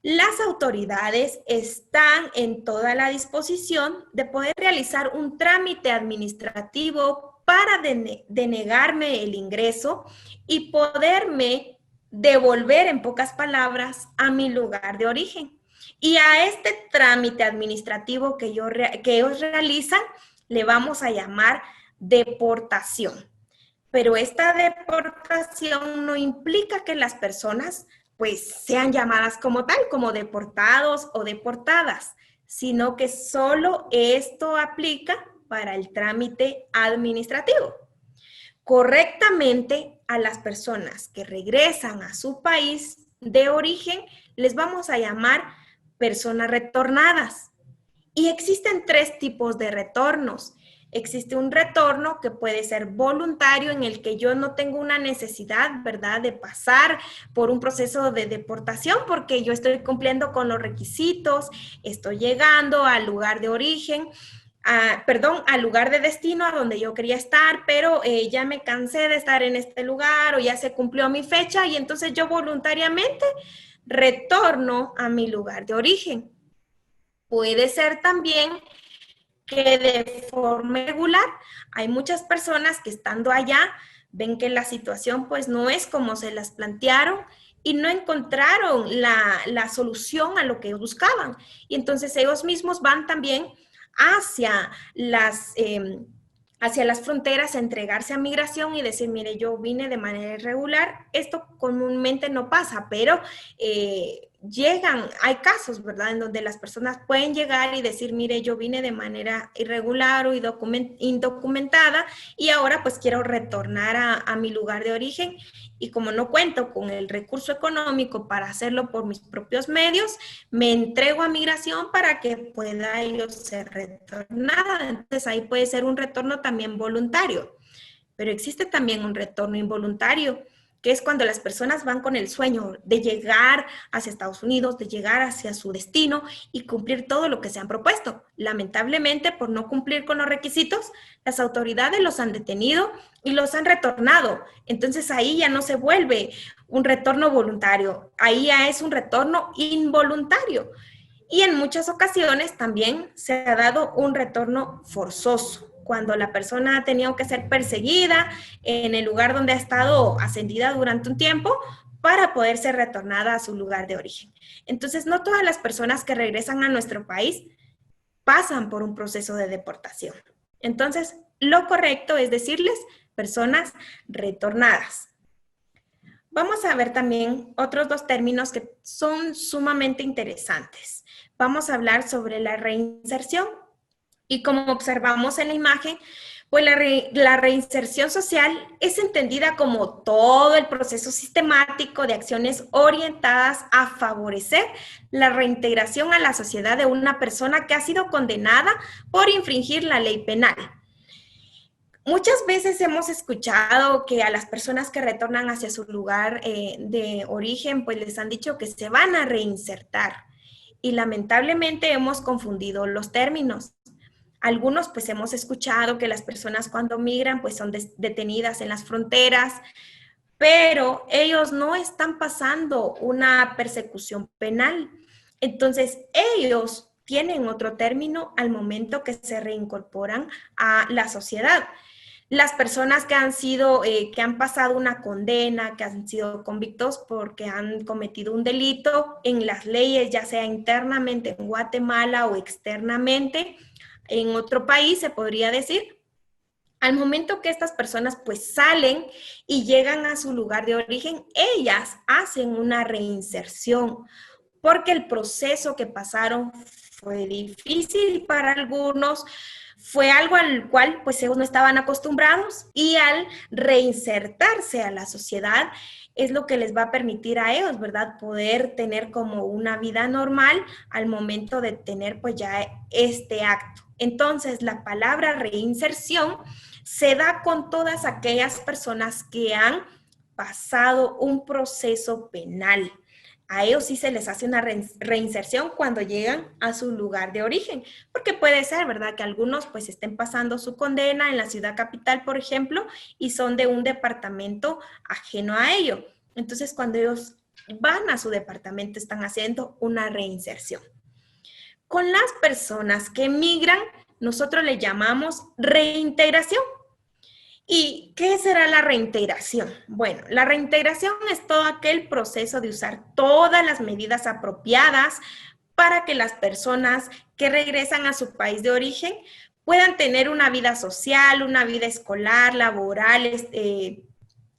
las autoridades están en toda la disposición de poder realizar un trámite administrativo para denegarme el ingreso y poderme devolver, en pocas palabras, a mi lugar de origen. Y a este trámite administrativo que ellos realizan le vamos a llamar deportación. Pero esta deportación no implica que las personas pues sean llamadas como tal, como deportados o deportadas, sino que solo esto aplica para el trámite administrativo. Correctamente, a las personas que regresan a su país de origen les vamos a llamar personas retornadas. Y existen 3 tipos de retornos. Existe un retorno que puede ser voluntario, en el que yo no tengo una necesidad, ¿verdad?, de pasar por un proceso de deportación porque yo estoy cumpliendo con los requisitos, estoy llegando al lugar de origen, al lugar de destino a donde yo quería estar, pero ya me cansé de estar en este lugar o ya se cumplió mi fecha y entonces yo voluntariamente retorno a mi lugar de origen. Puede ser también que de forma regular hay muchas personas que estando allá ven que la situación pues no es como se las plantearon y no encontraron la solución a lo que buscaban. Y entonces ellos mismos van también hacia las fronteras a entregarse a migración y decir, mire, yo vine de manera irregular. Esto comúnmente no pasa, pero hay casos, ¿verdad?, en donde las personas pueden llegar y decir, mire, yo vine de manera irregular o indocumentada y ahora pues quiero retornar a mi lugar de origen y como no cuento con el recurso económico para hacerlo por mis propios medios, me entrego a migración para que pueda yo ser retornada. Entonces ahí puede ser un retorno también voluntario, pero existe también un retorno involuntario, que es cuando las personas van con el sueño de llegar hacia Estados Unidos, de llegar hacia su destino y cumplir todo lo que se han propuesto. Lamentablemente, por no cumplir con los requisitos, las autoridades los han detenido y los han retornado. Entonces ahí ya no se vuelve un retorno voluntario, ahí ya es un retorno involuntario. Y en muchas ocasiones también se ha dado un retorno forzoso, cuando la persona ha tenido que ser perseguida en el lugar donde ha estado ascendida durante un tiempo para poder ser retornada a su lugar de origen. Entonces, no todas las personas que regresan a nuestro país pasan por un proceso de deportación. Entonces, lo correcto es decirles personas retornadas. Vamos a ver también otros 2 términos que son sumamente interesantes. Vamos a hablar sobre la reinserción. Y como observamos en la imagen, pues la reinserción social es entendida como todo el proceso sistemático de acciones orientadas a favorecer la reintegración a la sociedad de una persona que ha sido condenada por infringir la ley penal. Muchas veces hemos escuchado que a las personas que retornan hacia su lugar de origen, pues les han dicho que se van a reinsertar. Y lamentablemente hemos confundido los términos. Algunos pues hemos escuchado que las personas cuando migran pues son detenidas en las fronteras, pero ellos no están pasando una persecución penal. Entonces ellos tienen otro término al momento que se reincorporan a la sociedad. Las personas que han pasado una condena, que han sido convictos porque han cometido un delito en las leyes, ya sea internamente en Guatemala o externamente, en otro país, se podría decir, al momento que estas personas pues salen y llegan a su lugar de origen, ellas hacen una reinserción, porque el proceso que pasaron fue difícil para algunos, fue algo al cual pues ellos no estaban acostumbrados y al reinsertarse a la sociedad es lo que les va a permitir a ellos, ¿verdad?, poder tener como una vida normal al momento de tener pues ya este acto. Entonces, la palabra reinserción se da con todas aquellas personas que han pasado un proceso penal. A ellos sí se les hace una reinserción cuando llegan a su lugar de origen, porque puede ser, ¿verdad?, que algunos pues estén pasando su condena en la ciudad capital, por ejemplo, y son de un departamento ajeno a ello. Entonces, cuando ellos van a su departamento, están haciendo una reinserción. Con las personas que migran, nosotros le llamamos reintegración. ¿Y qué será la reintegración? Bueno, la reintegración es todo aquel proceso de usar todas las medidas apropiadas para que las personas que regresan a su país de origen puedan tener una vida social, una vida escolar, laboral,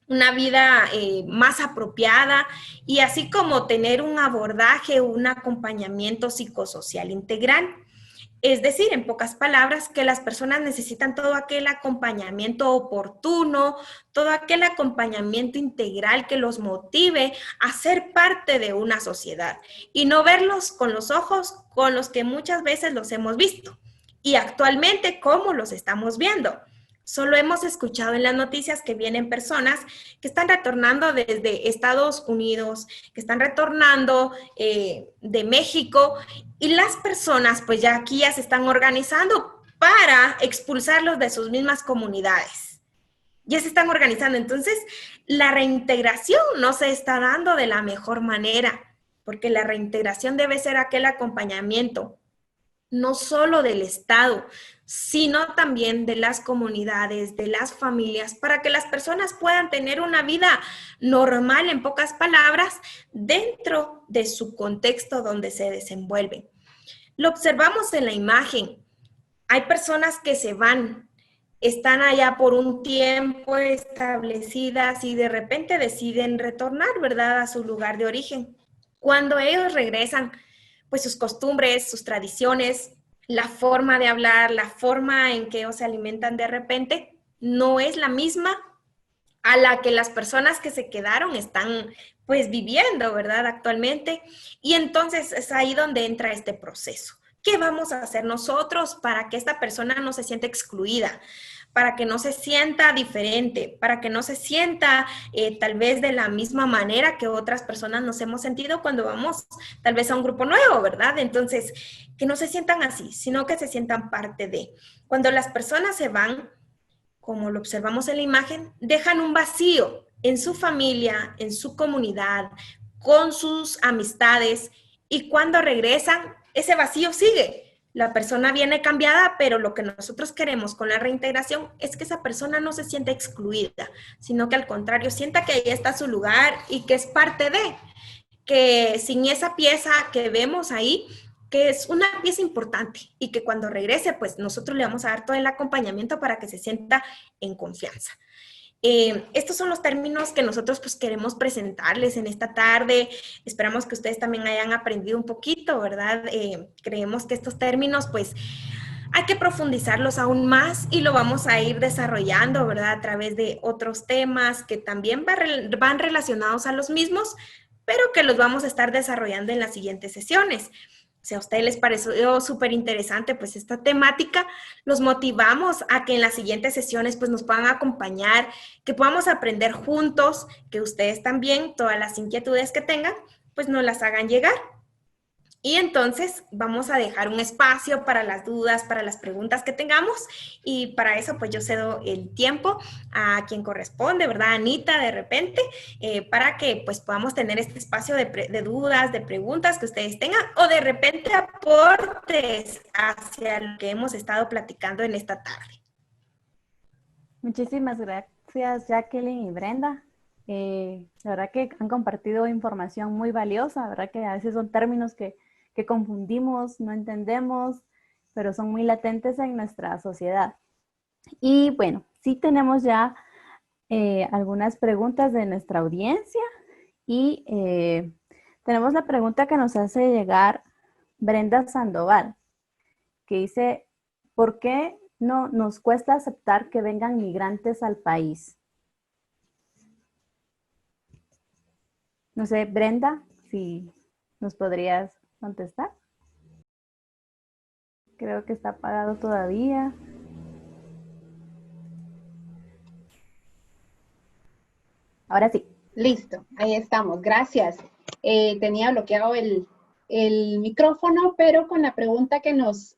una vida más apropiada y así como tener un abordaje, un acompañamiento psicosocial integral. Es decir, en pocas palabras, que las personas necesitan todo aquel acompañamiento oportuno, todo aquel acompañamiento integral que los motive a ser parte de una sociedad y no verlos con los ojos con los que muchas veces los hemos visto y actualmente cómo los estamos viendo. Solo hemos escuchado en las noticias que vienen personas que están retornando desde Estados Unidos, que están retornando de México, y las personas pues ya aquí ya se están organizando para expulsarlos de sus mismas comunidades. Ya se están organizando. Entonces, la reintegración no se está dando de la mejor manera, porque la reintegración debe ser aquel acompañamiento no solo del Estado, sino también de las comunidades, de las familias, para que las personas puedan tener una vida normal, en pocas palabras, dentro de su contexto donde se desenvuelven. Lo observamos en la imagen. Hay personas que se van, están allá por un tiempo establecidas y de repente deciden retornar, ¿verdad?, a su lugar de origen. Cuando ellos regresan, pues sus costumbres, sus tradiciones, la forma de hablar, la forma en que ellos se alimentan de repente, no es la misma a la que las personas que se quedaron están pues viviendo, ¿verdad?, actualmente. Y entonces es ahí donde entra este proceso. ¿Qué vamos a hacer nosotros para que esta persona no se sienta excluida? Para que no se sienta diferente, para que no se sienta tal vez de la misma manera que otras personas nos hemos sentido cuando vamos tal vez a un grupo nuevo, ¿verdad? Entonces, que no se sientan así, sino que se sientan parte de. Cuando las personas se van, como lo observamos en la imagen, dejan un vacío en su familia, en su comunidad, con sus amistades, y cuando regresan, ese vacío sigue. La persona viene cambiada, pero lo que nosotros queremos con la reintegración es que esa persona no se sienta excluida, sino que al contrario, sienta que ahí está su lugar y que es parte de, que sin esa pieza que vemos ahí, que es una pieza importante y que cuando regrese, pues nosotros le vamos a dar todo el acompañamiento para que se sienta en confianza. Estos son los términos que nosotros pues queremos presentarles en esta tarde. Esperamos que ustedes también hayan aprendido un poquito, ¿verdad? Creemos que estos términos pues hay que profundizarlos aún más y lo vamos a ir desarrollando, ¿verdad? A través de otros temas que también van relacionados a los mismos, pero que los vamos a estar desarrollando en las siguientes sesiones. Si a ustedes les pareció súper interesante pues esta temática, los motivamos a que en las siguientes sesiones pues nos puedan acompañar, que podamos aprender juntos, que ustedes también, todas las inquietudes que tengan, pues nos las hagan llegar. Y entonces vamos a dejar un espacio para las dudas, para las preguntas que tengamos, y para eso pues yo cedo el tiempo a quien corresponde, ¿verdad? Anita, de repente, para que pues podamos tener este espacio de dudas, de preguntas que ustedes tengan, o de repente aportes hacia lo que hemos estado platicando en esta tarde. Muchísimas gracias, Jacqueline y Brenda. La verdad que han compartido información muy valiosa, la verdad que a veces son términos que confundimos, no entendemos, pero son muy latentes en nuestra sociedad. Y bueno, sí tenemos ya algunas preguntas de nuestra audiencia y tenemos la pregunta que nos hace llegar Brenda Sandoval, que dice, ¿por qué no nos cuesta aceptar que vengan migrantes al país? No sé, Brenda, si nos podrías contestar. Creo que está apagado todavía. Ahora sí. Listo, ahí estamos, gracias. Tenía bloqueado el micrófono, pero con la pregunta que nos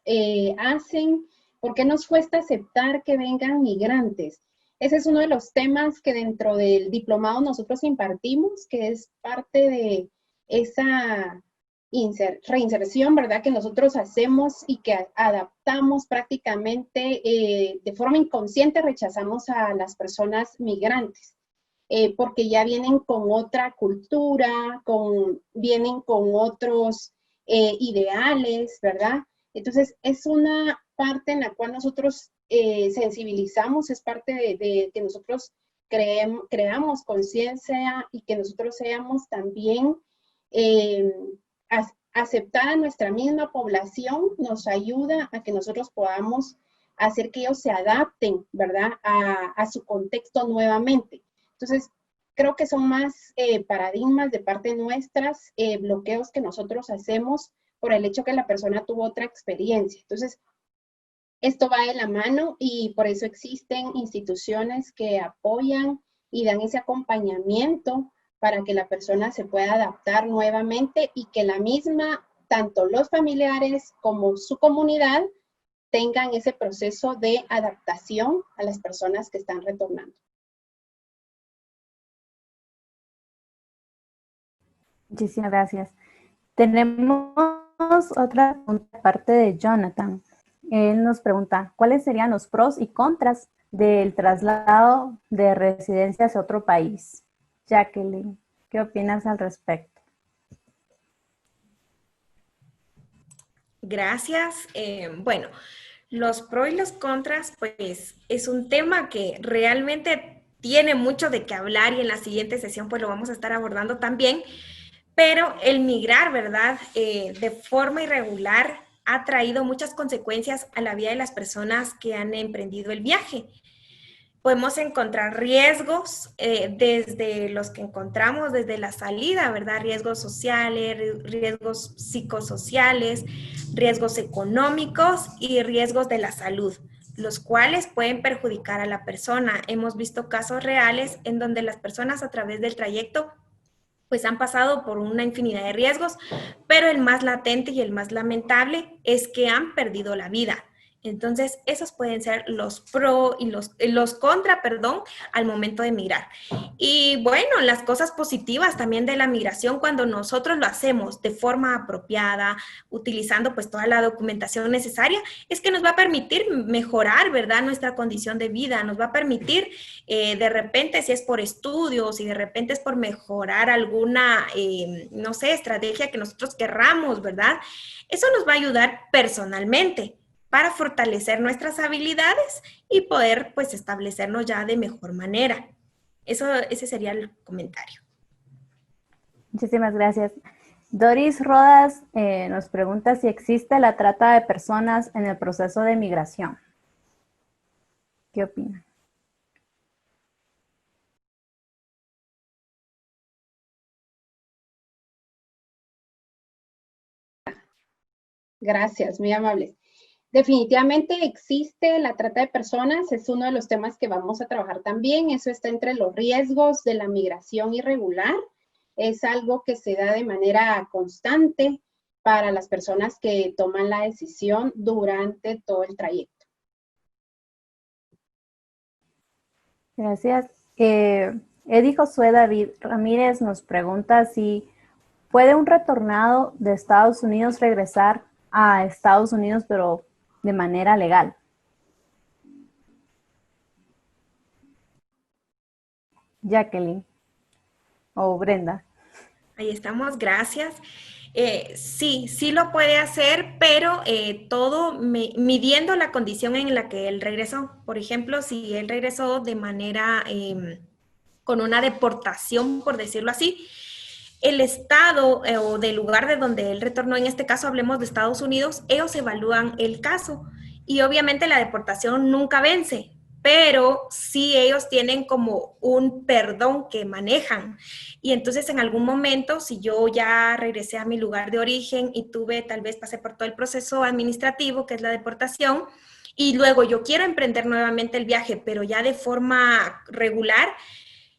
hacen, ¿por qué nos cuesta aceptar que vengan migrantes? ese es uno de los temas que dentro del diplomado nosotros impartimos, que es parte de esa reinserción, ¿verdad? Que nosotros hacemos y que adaptamos prácticamente de forma inconsciente, rechazamos a las personas migrantes. Porque ya vienen con otra cultura, vienen con otros ideales, ¿verdad? Entonces, es una parte en la cual nosotros sensibilizamos, es parte de que nosotros creamos conciencia y que nosotros seamos también aceptar a nuestra misma población, nos ayuda a que nosotros podamos hacer que ellos se adapten, ¿verdad? A su contexto nuevamente. Entonces, creo que son más paradigmas de parte nuestras, bloqueos que nosotros hacemos por el hecho que la persona tuvo otra experiencia. Entonces, esto va de la mano y por eso existen instituciones que apoyan y dan ese acompañamiento para que la persona se pueda adaptar nuevamente y que la misma, tanto los familiares como su comunidad, tengan ese proceso de adaptación a las personas que están retornando. Muchísimas gracias. Tenemos otra pregunta parte de Jonathan. Él nos pregunta, ¿cuáles serían los pros y contras del traslado de residencia hacia otro país? Jacqueline, ¿qué opinas al respecto? Gracias. Bueno, los pros y los contras, pues es un tema que realmente tiene mucho de qué hablar y en la siguiente sesión pues lo vamos a estar abordando también. Pero el migrar, ¿verdad? De forma irregular ha traído muchas consecuencias a la vida de las personas que han emprendido el viaje. Podemos encontrar riesgos desde los que encontramos desde la salida, ¿verdad? Riesgos sociales, riesgos psicosociales, riesgos económicos y riesgos de la salud, los cuales pueden perjudicar a la persona. Hemos visto casos reales en donde las personas a través del trayecto pues han pasado por una infinidad de riesgos, pero el más latente y el más lamentable es que han perdido la vida. Entonces, esos pueden ser los pro y los contra, perdón, al momento de migrar. Y bueno, las cosas positivas también de la migración cuando nosotros lo hacemos de forma apropiada, utilizando pues toda la documentación necesaria, es que nos va a permitir mejorar, ¿verdad? Nuestra condición de vida, nos va a permitir de repente si es por estudios, si de repente es por mejorar alguna, no sé, estrategia que nosotros querramos, ¿verdad? Eso nos va a ayudar personalmente para fortalecer nuestras habilidades y poder pues establecernos ya de mejor manera. Ese sería el comentario. Muchísimas gracias. Doris Rodas nos pregunta si existe la trata de personas en el proceso de migración. ¿Qué opina? Gracias, muy amables. Definitivamente existe la trata de personas, es uno de los temas que vamos a trabajar también. Eso está entre los riesgos de la migración irregular. Es algo que se da de manera constante para las personas que toman la decisión durante todo el trayecto. Gracias. Eddie Josué David Ramírez nos pregunta si puede un retornado de Estados Unidos regresar a Estados Unidos, pero de manera legal. Jacqueline o Brenda. Ahí estamos, gracias. Sí lo puede hacer, pero todo midiendo la condición en la que él regresó. Por ejemplo, si él regresó de manera con una deportación, por decirlo así, el estado o del lugar de donde él retornó, en este caso hablemos de Estados Unidos, ellos evalúan el caso y obviamente la deportación nunca vence, pero sí ellos tienen como un perdón que manejan. Y entonces en algún momento, si yo ya regresé a mi lugar de origen y tal vez pasé por todo el proceso administrativo, que es la deportación, y luego yo quiero emprender nuevamente el viaje, pero ya de forma regular,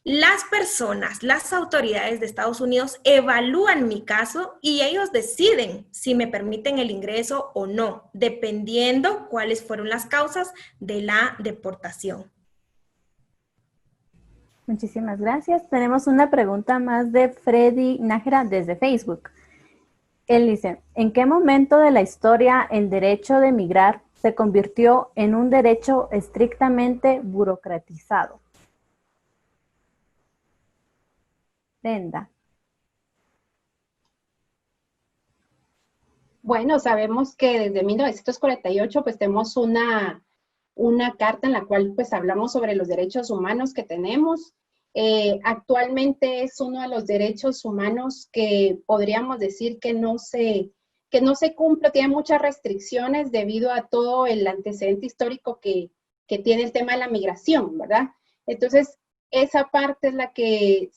las personas, las autoridades de Estados Unidos evalúan mi caso y ellos deciden si me permiten el ingreso o no, dependiendo cuáles fueron las causas de la deportación. Muchísimas gracias. Tenemos una pregunta más de Freddy Nájera desde Facebook. Él dice, ¿en qué momento de la historia el derecho de migrar se convirtió en un derecho estrictamente burocratizado? Brenda. Bueno, sabemos que desde 1948 pues tenemos una carta en la cual pues hablamos sobre los derechos humanos que tenemos. Actualmente es uno de los derechos humanos que podríamos decir que no se cumple, tiene muchas restricciones debido a todo el antecedente histórico que tiene el tema de la migración, ¿verdad? Entonces, esa parte es la que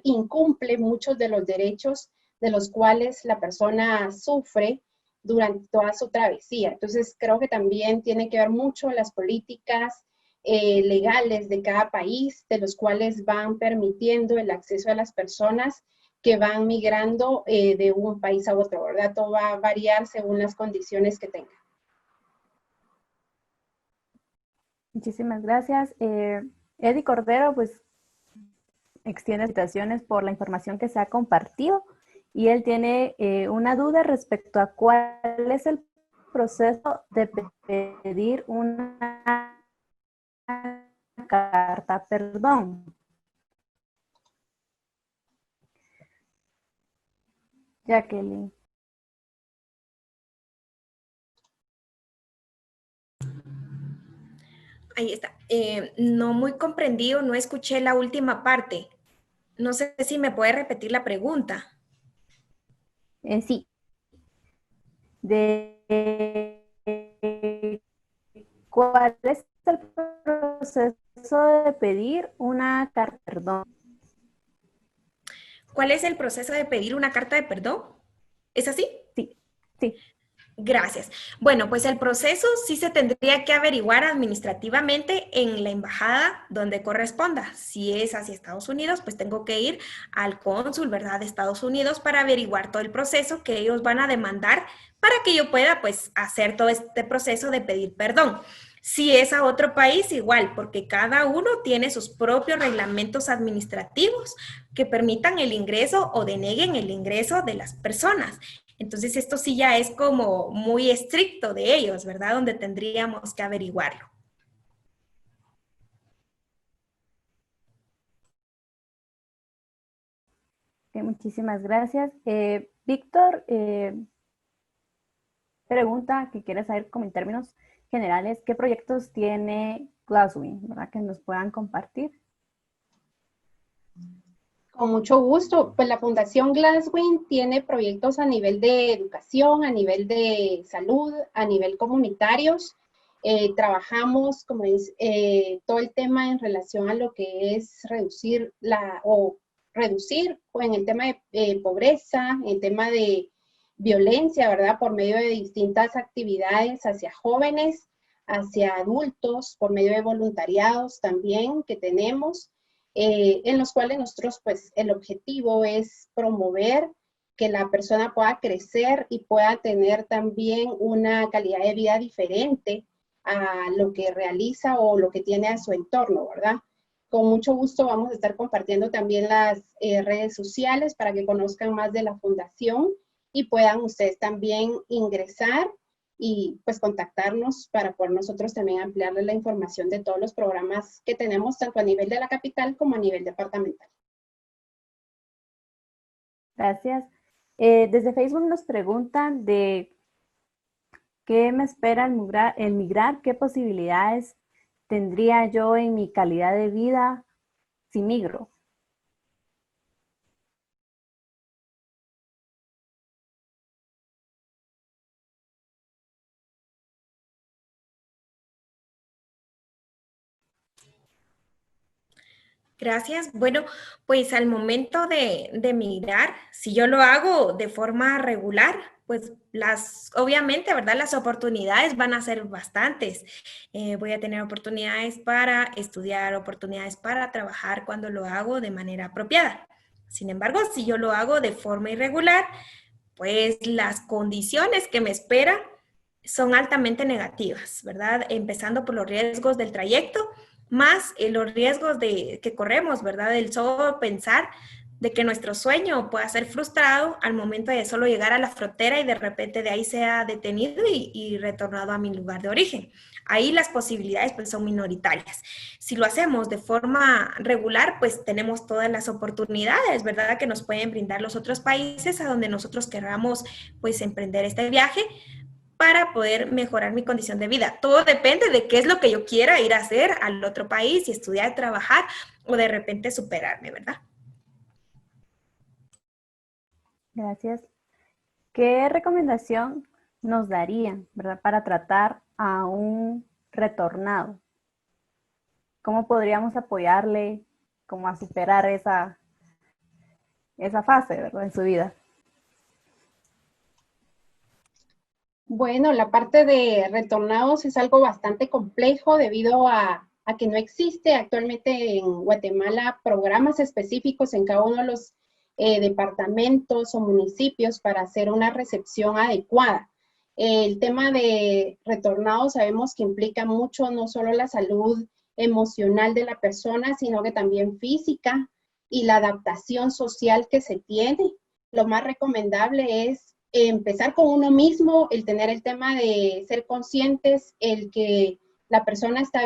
incumple muchos de los derechos de los cuales la persona sufre durante toda su travesía. Entonces, creo que también tiene que ver mucho las políticas legales de cada país, de los cuales van permitiendo el acceso a las personas que van migrando de un país a otro, ¿verdad? Todo va a variar según las condiciones que tengan. Muchísimas gracias. Eddie Cordero, pues, extiende felicitaciones por la información que se ha compartido. Y él tiene una duda respecto a cuál es el proceso de pedir una carta perdón. Jacqueline. Ahí está. No muy comprendido, no escuché la última parte. No sé si me puede repetir la pregunta. Sí. ¿Cuál es el proceso de pedir una carta de perdón? ¿Cuál es el proceso de pedir una carta de perdón? ¿Es así? Sí, sí. Gracias. Bueno, pues el proceso sí se tendría que averiguar administrativamente en la embajada donde corresponda. Si es hacia Estados Unidos, pues tengo que ir al cónsul, ¿verdad?, de Estados Unidos para averiguar todo el proceso que ellos van a demandar para que yo pueda, pues, hacer todo este proceso de pedir perdón. Si es a otro país, igual, porque cada uno tiene sus propios reglamentos administrativos que permitan el ingreso o deneguen el ingreso de las personas. Entonces, esto sí ya es como muy estricto de ellos, ¿verdad? Donde tendríamos que averiguarlo. Okay, muchísimas gracias. Víctor, pregunta que quiere saber como en términos generales, ¿qué proyectos tiene Glasswing, ¿verdad? Que nos puedan compartir. Con mucho gusto. Pues la Fundación Glasswing tiene proyectos a nivel de educación, a nivel de salud, a nivel comunitarios. Trabajamos, como es, todo el tema en relación a lo que es reducir en el tema de pobreza, en el tema de violencia, ¿verdad? Por medio de distintas actividades hacia jóvenes, hacia adultos, por medio de voluntariados también que tenemos. En los cuales nosotros, pues, el objetivo es promover que la persona pueda crecer y pueda tener también una calidad de vida diferente a lo que realiza o lo que tiene a su entorno, ¿verdad? Con mucho gusto vamos a estar compartiendo también las redes sociales para que conozcan más de la fundación y puedan ustedes también ingresar y pues contactarnos para poder nosotros también ampliarles la información de todos los programas que tenemos, tanto a nivel de la capital como a nivel departamental. Gracias. Desde Facebook nos preguntan de qué me espera el migrar, qué posibilidades tendría yo en mi calidad de vida si migro. Gracias. Bueno, pues al momento de migrar, si yo lo hago de forma regular, pues obviamente, ¿verdad? Las oportunidades van a ser bastantes. Voy a tener oportunidades para estudiar, oportunidades para trabajar cuando lo hago de manera apropiada. Sin embargo, si yo lo hago de forma irregular, pues las condiciones que me esperan son altamente negativas, ¿verdad? Empezando por los riesgos del trayecto, más los riesgos que corremos, ¿verdad? El solo pensar de que nuestro sueño pueda ser frustrado al momento de solo llegar a la frontera y de repente de ahí sea detenido y retornado a mi lugar de origen. Ahí las posibilidades pues son minoritarias. Si lo hacemos de forma regular, pues tenemos todas las oportunidades, ¿verdad? Que nos pueden brindar los otros países a donde nosotros queramos pues emprender este viaje para poder mejorar mi condición de vida. Todo depende de qué es lo que yo quiera ir a hacer al otro país y estudiar, trabajar o de repente superarme, ¿verdad? Gracias. ¿Qué recomendación nos darían, verdad, para tratar a un retornado? ¿Cómo podríamos apoyarle como a superar esa fase, ¿verdad, en su vida? Bueno, la parte de retornados es algo bastante complejo debido a que no existe actualmente en Guatemala programas específicos en cada uno de los departamentos o municipios para hacer una recepción adecuada. El tema de retornados sabemos que implica mucho no solo la salud emocional de la persona, sino que también física y la adaptación social que se tiene. Lo más recomendable es empezar con uno mismo, el tener el tema de ser conscientes, el que la persona está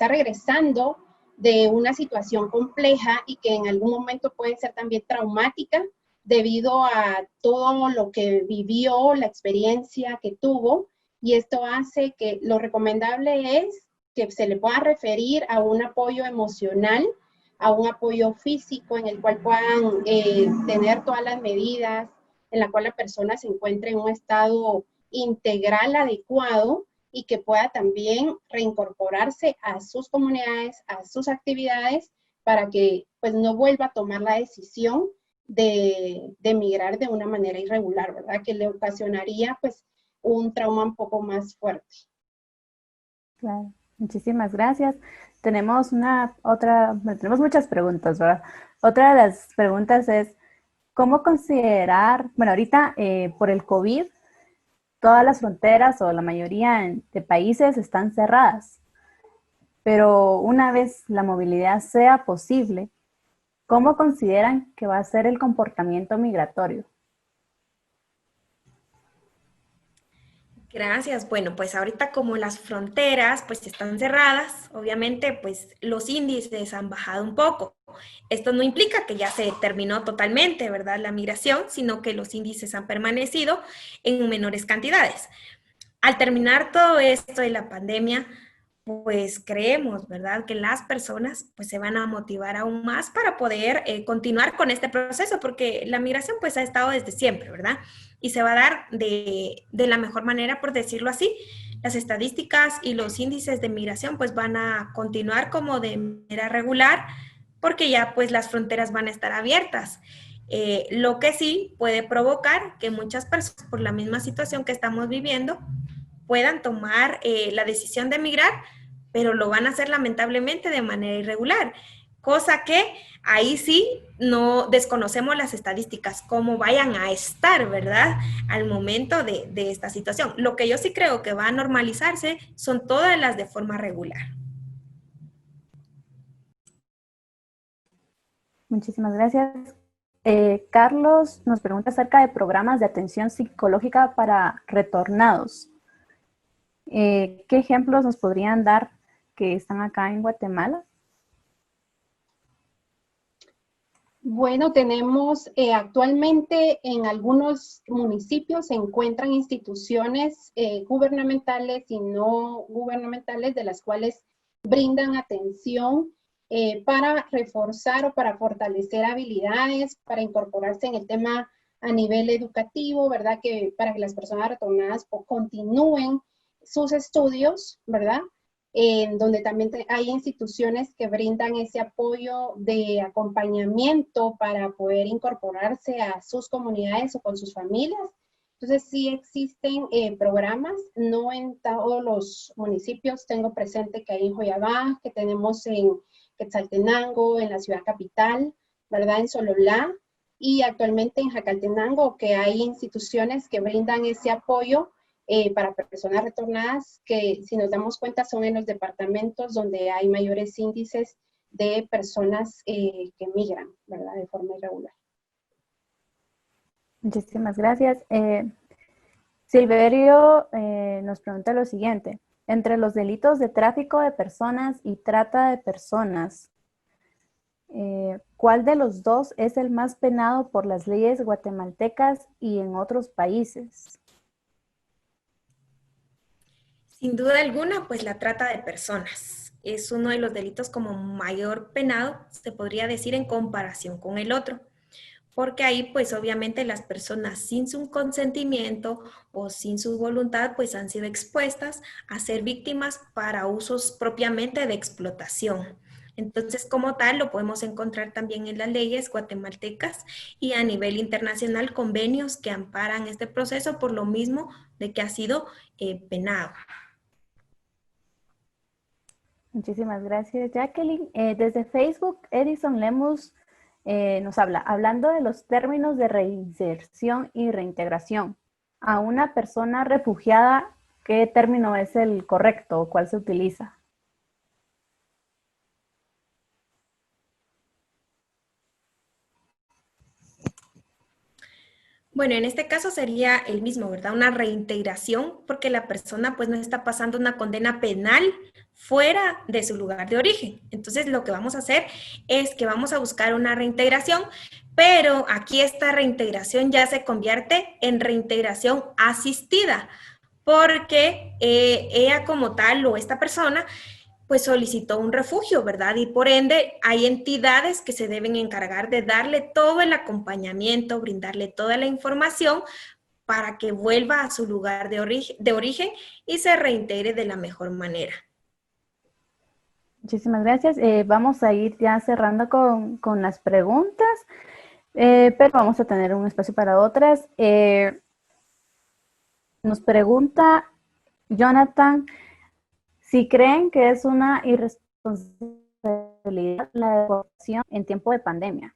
regresando de una situación compleja y que en algún momento puede ser también traumática debido a todo lo que vivió, la experiencia que tuvo, y esto hace que lo recomendable es que se le pueda referir a un apoyo emocional, a un apoyo físico en el cual puedan tener todas las medidas, en la cual la persona se encuentre en un estado integral adecuado y que pueda también reincorporarse a sus comunidades, a sus actividades, para que pues no vuelva a tomar la decisión de emigrar de una manera irregular, ¿verdad? Que le ocasionaría pues un trauma un poco más fuerte. Claro, muchísimas gracias. Tenemos tenemos muchas preguntas, ¿verdad? Otra de las preguntas es, ¿cómo considerar, bueno, ahorita por el COVID, todas las fronteras o la mayoría de países están cerradas, pero una vez la movilidad sea posible, ¿cómo consideran que va a ser el comportamiento migratorio? Gracias. Bueno, pues ahorita como las fronteras pues están cerradas, obviamente pues los índices han bajado un poco. Esto no implica que ya se terminó totalmente, ¿verdad? La migración, sino que los índices han permanecido en menores cantidades. Al terminar todo esto de la pandemia, pues creemos, ¿verdad? Que las personas pues se van a motivar aún más para poder continuar con este proceso, porque la migración pues ha estado desde siempre, ¿verdad? Y se va a dar de la mejor manera, por decirlo así. Las estadísticas y los índices de migración pues van a continuar como de manera regular, porque ya pues las fronteras van a estar abiertas. Lo que sí puede provocar que muchas personas, por la misma situación que estamos viviendo, puedan tomar la decisión de emigrar, pero lo van a hacer lamentablemente de manera irregular, cosa que ahí sí no desconocemos las estadísticas, cómo vayan a estar, ¿verdad? Al momento de esta situación. Lo que yo sí creo que va a normalizarse son todas las de forma regular. Muchísimas gracias. Carlos nos pregunta acerca de programas de atención psicológica para retornados. ¿Qué ejemplos nos podrían dar que están acá en Guatemala? Bueno, tenemos actualmente en algunos municipios se encuentran instituciones gubernamentales y no gubernamentales de las cuales brindan atención para reforzar o para fortalecer habilidades, para incorporarse en el tema a nivel educativo, ¿verdad? Que para que las personas retornadas continúen sus estudios, ¿verdad? En donde también hay instituciones que brindan ese apoyo de acompañamiento para poder incorporarse a sus comunidades o con sus familias. Entonces sí existen programas, no en todos los municipios. Tengo presente que hay en Joyabá, que tenemos en Quetzaltenango, en la ciudad capital, ¿verdad? En Sololá y actualmente en Jacaltenango, que hay instituciones que brindan ese apoyo para personas retornadas, que si nos damos cuenta son en los departamentos donde hay mayores índices de personas que migran, ¿verdad? De forma irregular. Muchísimas gracias. Silverio nos pregunta lo siguiente. Entre los delitos de tráfico de personas y trata de personas, ¿cuál de los dos es el más penado por las leyes guatemaltecas y en otros países? Sin duda alguna, pues la trata de personas es uno de los delitos como mayor penado, se podría decir, en comparación con el otro. Porque ahí pues obviamente las personas sin su consentimiento o sin su voluntad pues han sido expuestas a ser víctimas para usos propiamente de explotación. Entonces como tal lo podemos encontrar también en las leyes guatemaltecas y a nivel internacional convenios que amparan este proceso por lo mismo de que ha sido penado. Muchísimas gracias, Jacqueline. Desde Facebook, Edison Lemus nos habla, hablando de los términos de reinserción y reintegración. A una persona refugiada, ¿qué término es el correcto o cuál se utiliza? Bueno, en este caso sería el mismo, ¿verdad? Una reintegración porque la persona pues no está pasando una condena penal fuera de su lugar de origen. Entonces lo que vamos a hacer es que vamos a buscar una reintegración, pero aquí esta reintegración ya se convierte en reintegración asistida porque ella como tal o esta persona pues solicitó un refugio, ¿verdad? Y por ende hay entidades que se deben encargar de darle todo el acompañamiento, brindarle toda la información para que vuelva a su lugar de origen y se reintegre de la mejor manera. Muchísimas gracias. Vamos a ir ya cerrando con las preguntas, pero vamos a tener un espacio para otras. Nos pregunta Jonathan, si creen que es una irresponsabilidad la deportación en tiempo de pandemia.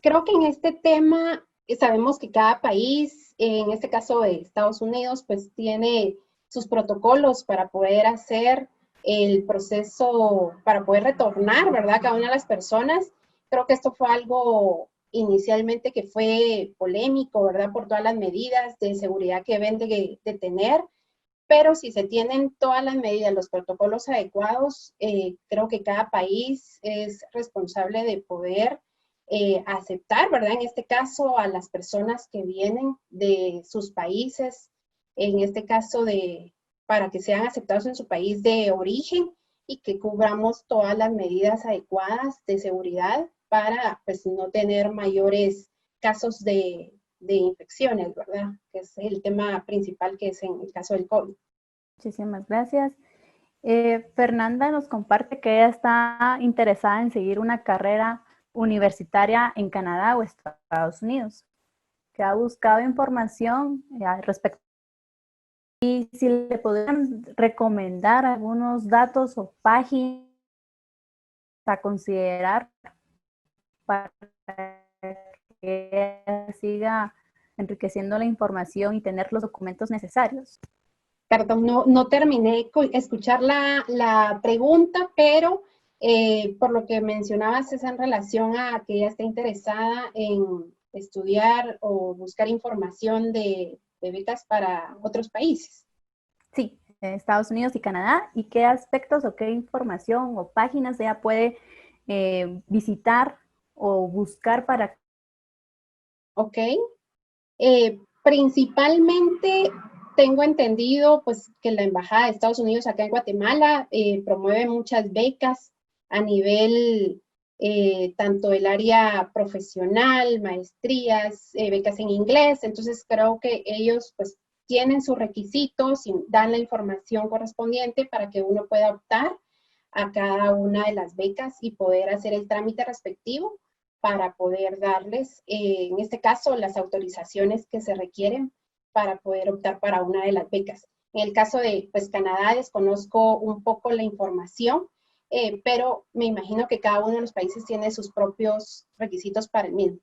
Creo que en este tema sabemos que cada país, en este caso de Estados Unidos, pues tiene sus protocolos para poder hacer el proceso, para poder retornar, ¿verdad? Cada una de las personas. Creo que esto fue algo inicialmente que fue polémico, ¿verdad? Por todas las medidas de seguridad que deben de tener. Pero si se tienen todas las medidas, los protocolos adecuados, creo que cada país es responsable de poder aceptar, ¿verdad? En este caso, a las personas que vienen de sus países, en este caso para que sean aceptados en su país de origen y que cubramos todas las medidas adecuadas de seguridad para, pues, no tener mayores casos de infecciones, ¿verdad? Que es el tema principal que es en el caso del COVID. Muchísimas gracias. Fernanda nos comparte que ella está interesada en seguir una carrera universitaria en Canadá o Estados Unidos, que ha buscado información al respecto. Y si le podrían recomendar algunos datos o páginas a considerar para que siga enriqueciendo la información y tener los documentos necesarios. Perdón, no terminé de escuchar la pregunta, pero por lo que mencionabas es en relación a que ella está interesada en estudiar o buscar información de becas para otros países. Sí, Estados Unidos y Canadá, y qué aspectos o qué información o páginas ella puede visitar o buscar para... Ok. Principalmente tengo entendido pues que la Embajada de Estados Unidos acá en Guatemala promueve muchas becas a nivel tanto del área profesional, maestrías, becas en inglés. Entonces creo que ellos pues tienen sus requisitos y dan la información correspondiente para que uno pueda optar a cada una de las becas y poder hacer el trámite respectivo para poder darles, en este caso, las autorizaciones que se requieren para poder optar para una de las becas. En el caso de pues, Canadá, desconozco un poco la información, pero me imagino que cada uno de los países tiene sus propios requisitos para el mismo.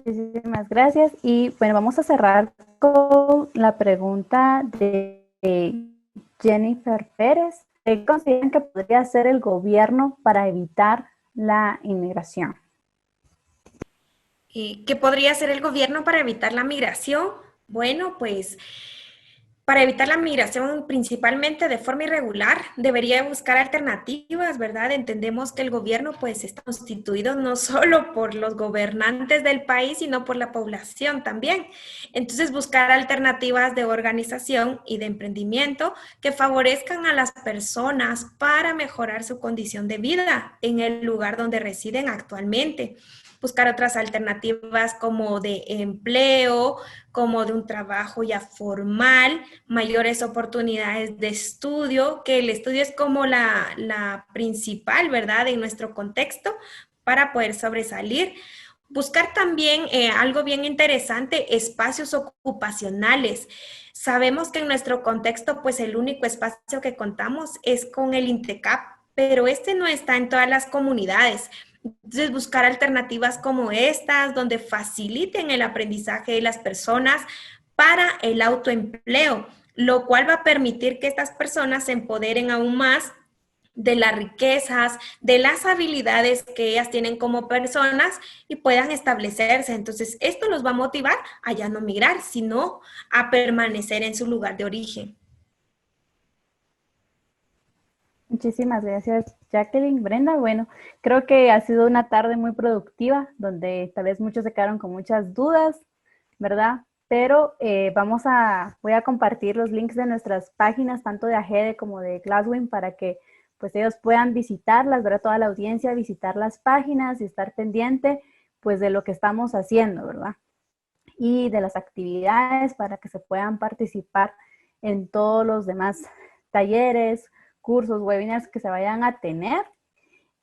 Muchísimas gracias. Y bueno, vamos a cerrar con la pregunta de Jennifer Pérez. ¿Qué consideran que podría hacer el gobierno para evitar la inmigración? ¿Qué podría hacer el gobierno para evitar la migración? Bueno, pues para evitar la migración principalmente de forma irregular, debería buscar alternativas, ¿verdad? Entendemos que el gobierno pues está constituido no solo por los gobernantes del país, sino por la población también. Entonces, buscar alternativas de organización y de emprendimiento que favorezcan a las personas para mejorar su condición de vida en el lugar donde residen actualmente. Buscar otras alternativas como de empleo, como de un trabajo ya formal, mayores oportunidades de estudio, que el estudio es como la principal, ¿verdad?, en nuestro contexto para poder sobresalir. Buscar también algo bien interesante, espacios ocupacionales. Sabemos que en nuestro contexto, pues el único espacio que contamos es con el INTECAP, pero este no está en todas las comunidades. Entonces, buscar alternativas como estas, donde faciliten el aprendizaje de las personas para el autoempleo, lo cual va a permitir que estas personas se empoderen aún más de las riquezas, de las habilidades que ellas tienen como personas y puedan establecerse. Entonces, esto los va a motivar a ya no migrar, sino a permanecer en su lugar de origen. Muchísimas gracias, Jacqueline. Brenda, bueno, creo que ha sido una tarde muy productiva, donde tal vez muchos se quedaron con muchas dudas, ¿verdad? Pero voy a compartir los links de nuestras páginas, tanto de AGEDE como de Glasswing, para que pues ellos puedan visitarlas, ¿verdad? Toda la audiencia, visitar las páginas y estar pendiente pues de lo que estamos haciendo, ¿verdad? Y de las actividades para que se puedan participar en todos los demás talleres, cursos, webinars que se vayan a tener.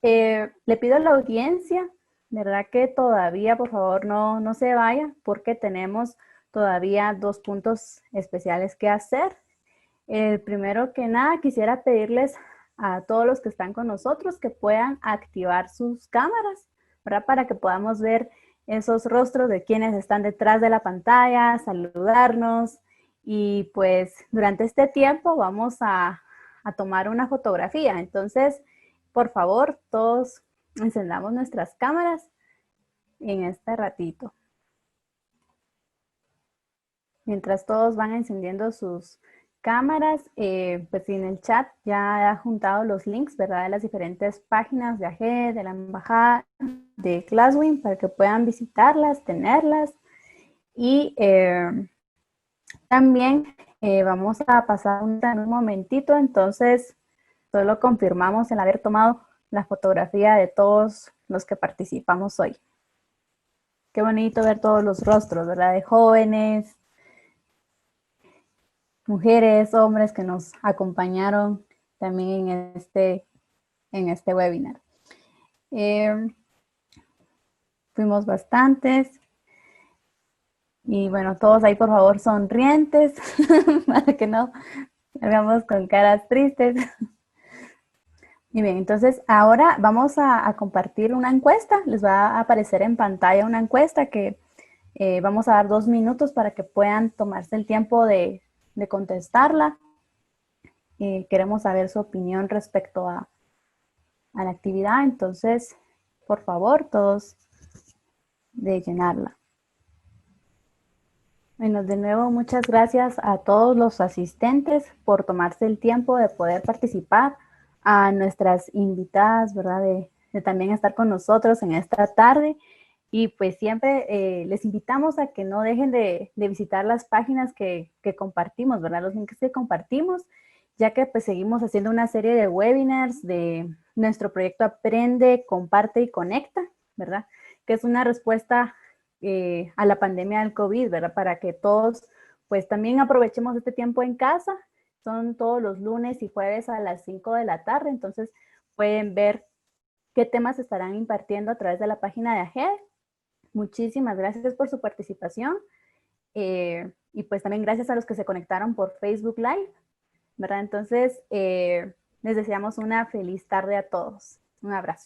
Le pido a la audiencia, ¿verdad? Que todavía, por favor, no se vaya, porque tenemos todavía 2 puntos especiales que hacer. El primero que nada, quisiera pedirles a todos los que están con nosotros que puedan activar sus cámaras, ¿verdad? Para que podamos ver esos rostros de quienes están detrás de la pantalla, saludarnos. Y pues durante este tiempo vamos a tomar una fotografía. Entonces, por favor, todos encendamos nuestras cámaras en este ratito. Mientras todos van encendiendo sus cámaras, pues en el chat ya he juntado los links, ¿verdad? De las diferentes páginas de AGE, de la embajada, de Glasswing, para que puedan visitarlas, tenerlas. Y también vamos a pasar un momentito, entonces solo confirmamos el haber tomado la fotografía de todos los que participamos hoy. Qué bonito ver todos los rostros, ¿verdad? De jóvenes, mujeres, hombres que nos acompañaron también en este webinar. Fuimos bastantes. Y bueno, todos ahí por favor sonrientes para que no salgamos con caras tristes. Y bien, entonces ahora vamos a compartir una encuesta. Les va a aparecer en pantalla una encuesta que vamos a dar 2 minutos para que puedan tomarse el tiempo de contestarla. Queremos saber su opinión respecto a la actividad. Entonces, por favor, todos de llenarla. Bueno, de nuevo, muchas gracias a todos los asistentes por tomarse el tiempo de poder participar, a nuestras invitadas, ¿verdad? De también estar con nosotros en esta tarde. Y pues siempre les invitamos a que no dejen de visitar las páginas que compartimos, ¿verdad? Los links que compartimos, ya que pues seguimos haciendo una serie de webinars de nuestro proyecto Aprende, Comparte y Conecta, ¿verdad? Que es una respuesta a la pandemia del COVID, ¿verdad? Para que todos pues también aprovechemos este tiempo en casa. Son todos los lunes y jueves a las 5 de la tarde, entonces pueden ver qué temas estarán impartiendo a través de la página de AGED. Muchísimas gracias por su participación y pues también gracias a los que se conectaron por Facebook Live, ¿verdad? Entonces, les deseamos una feliz tarde a todos. Un abrazo.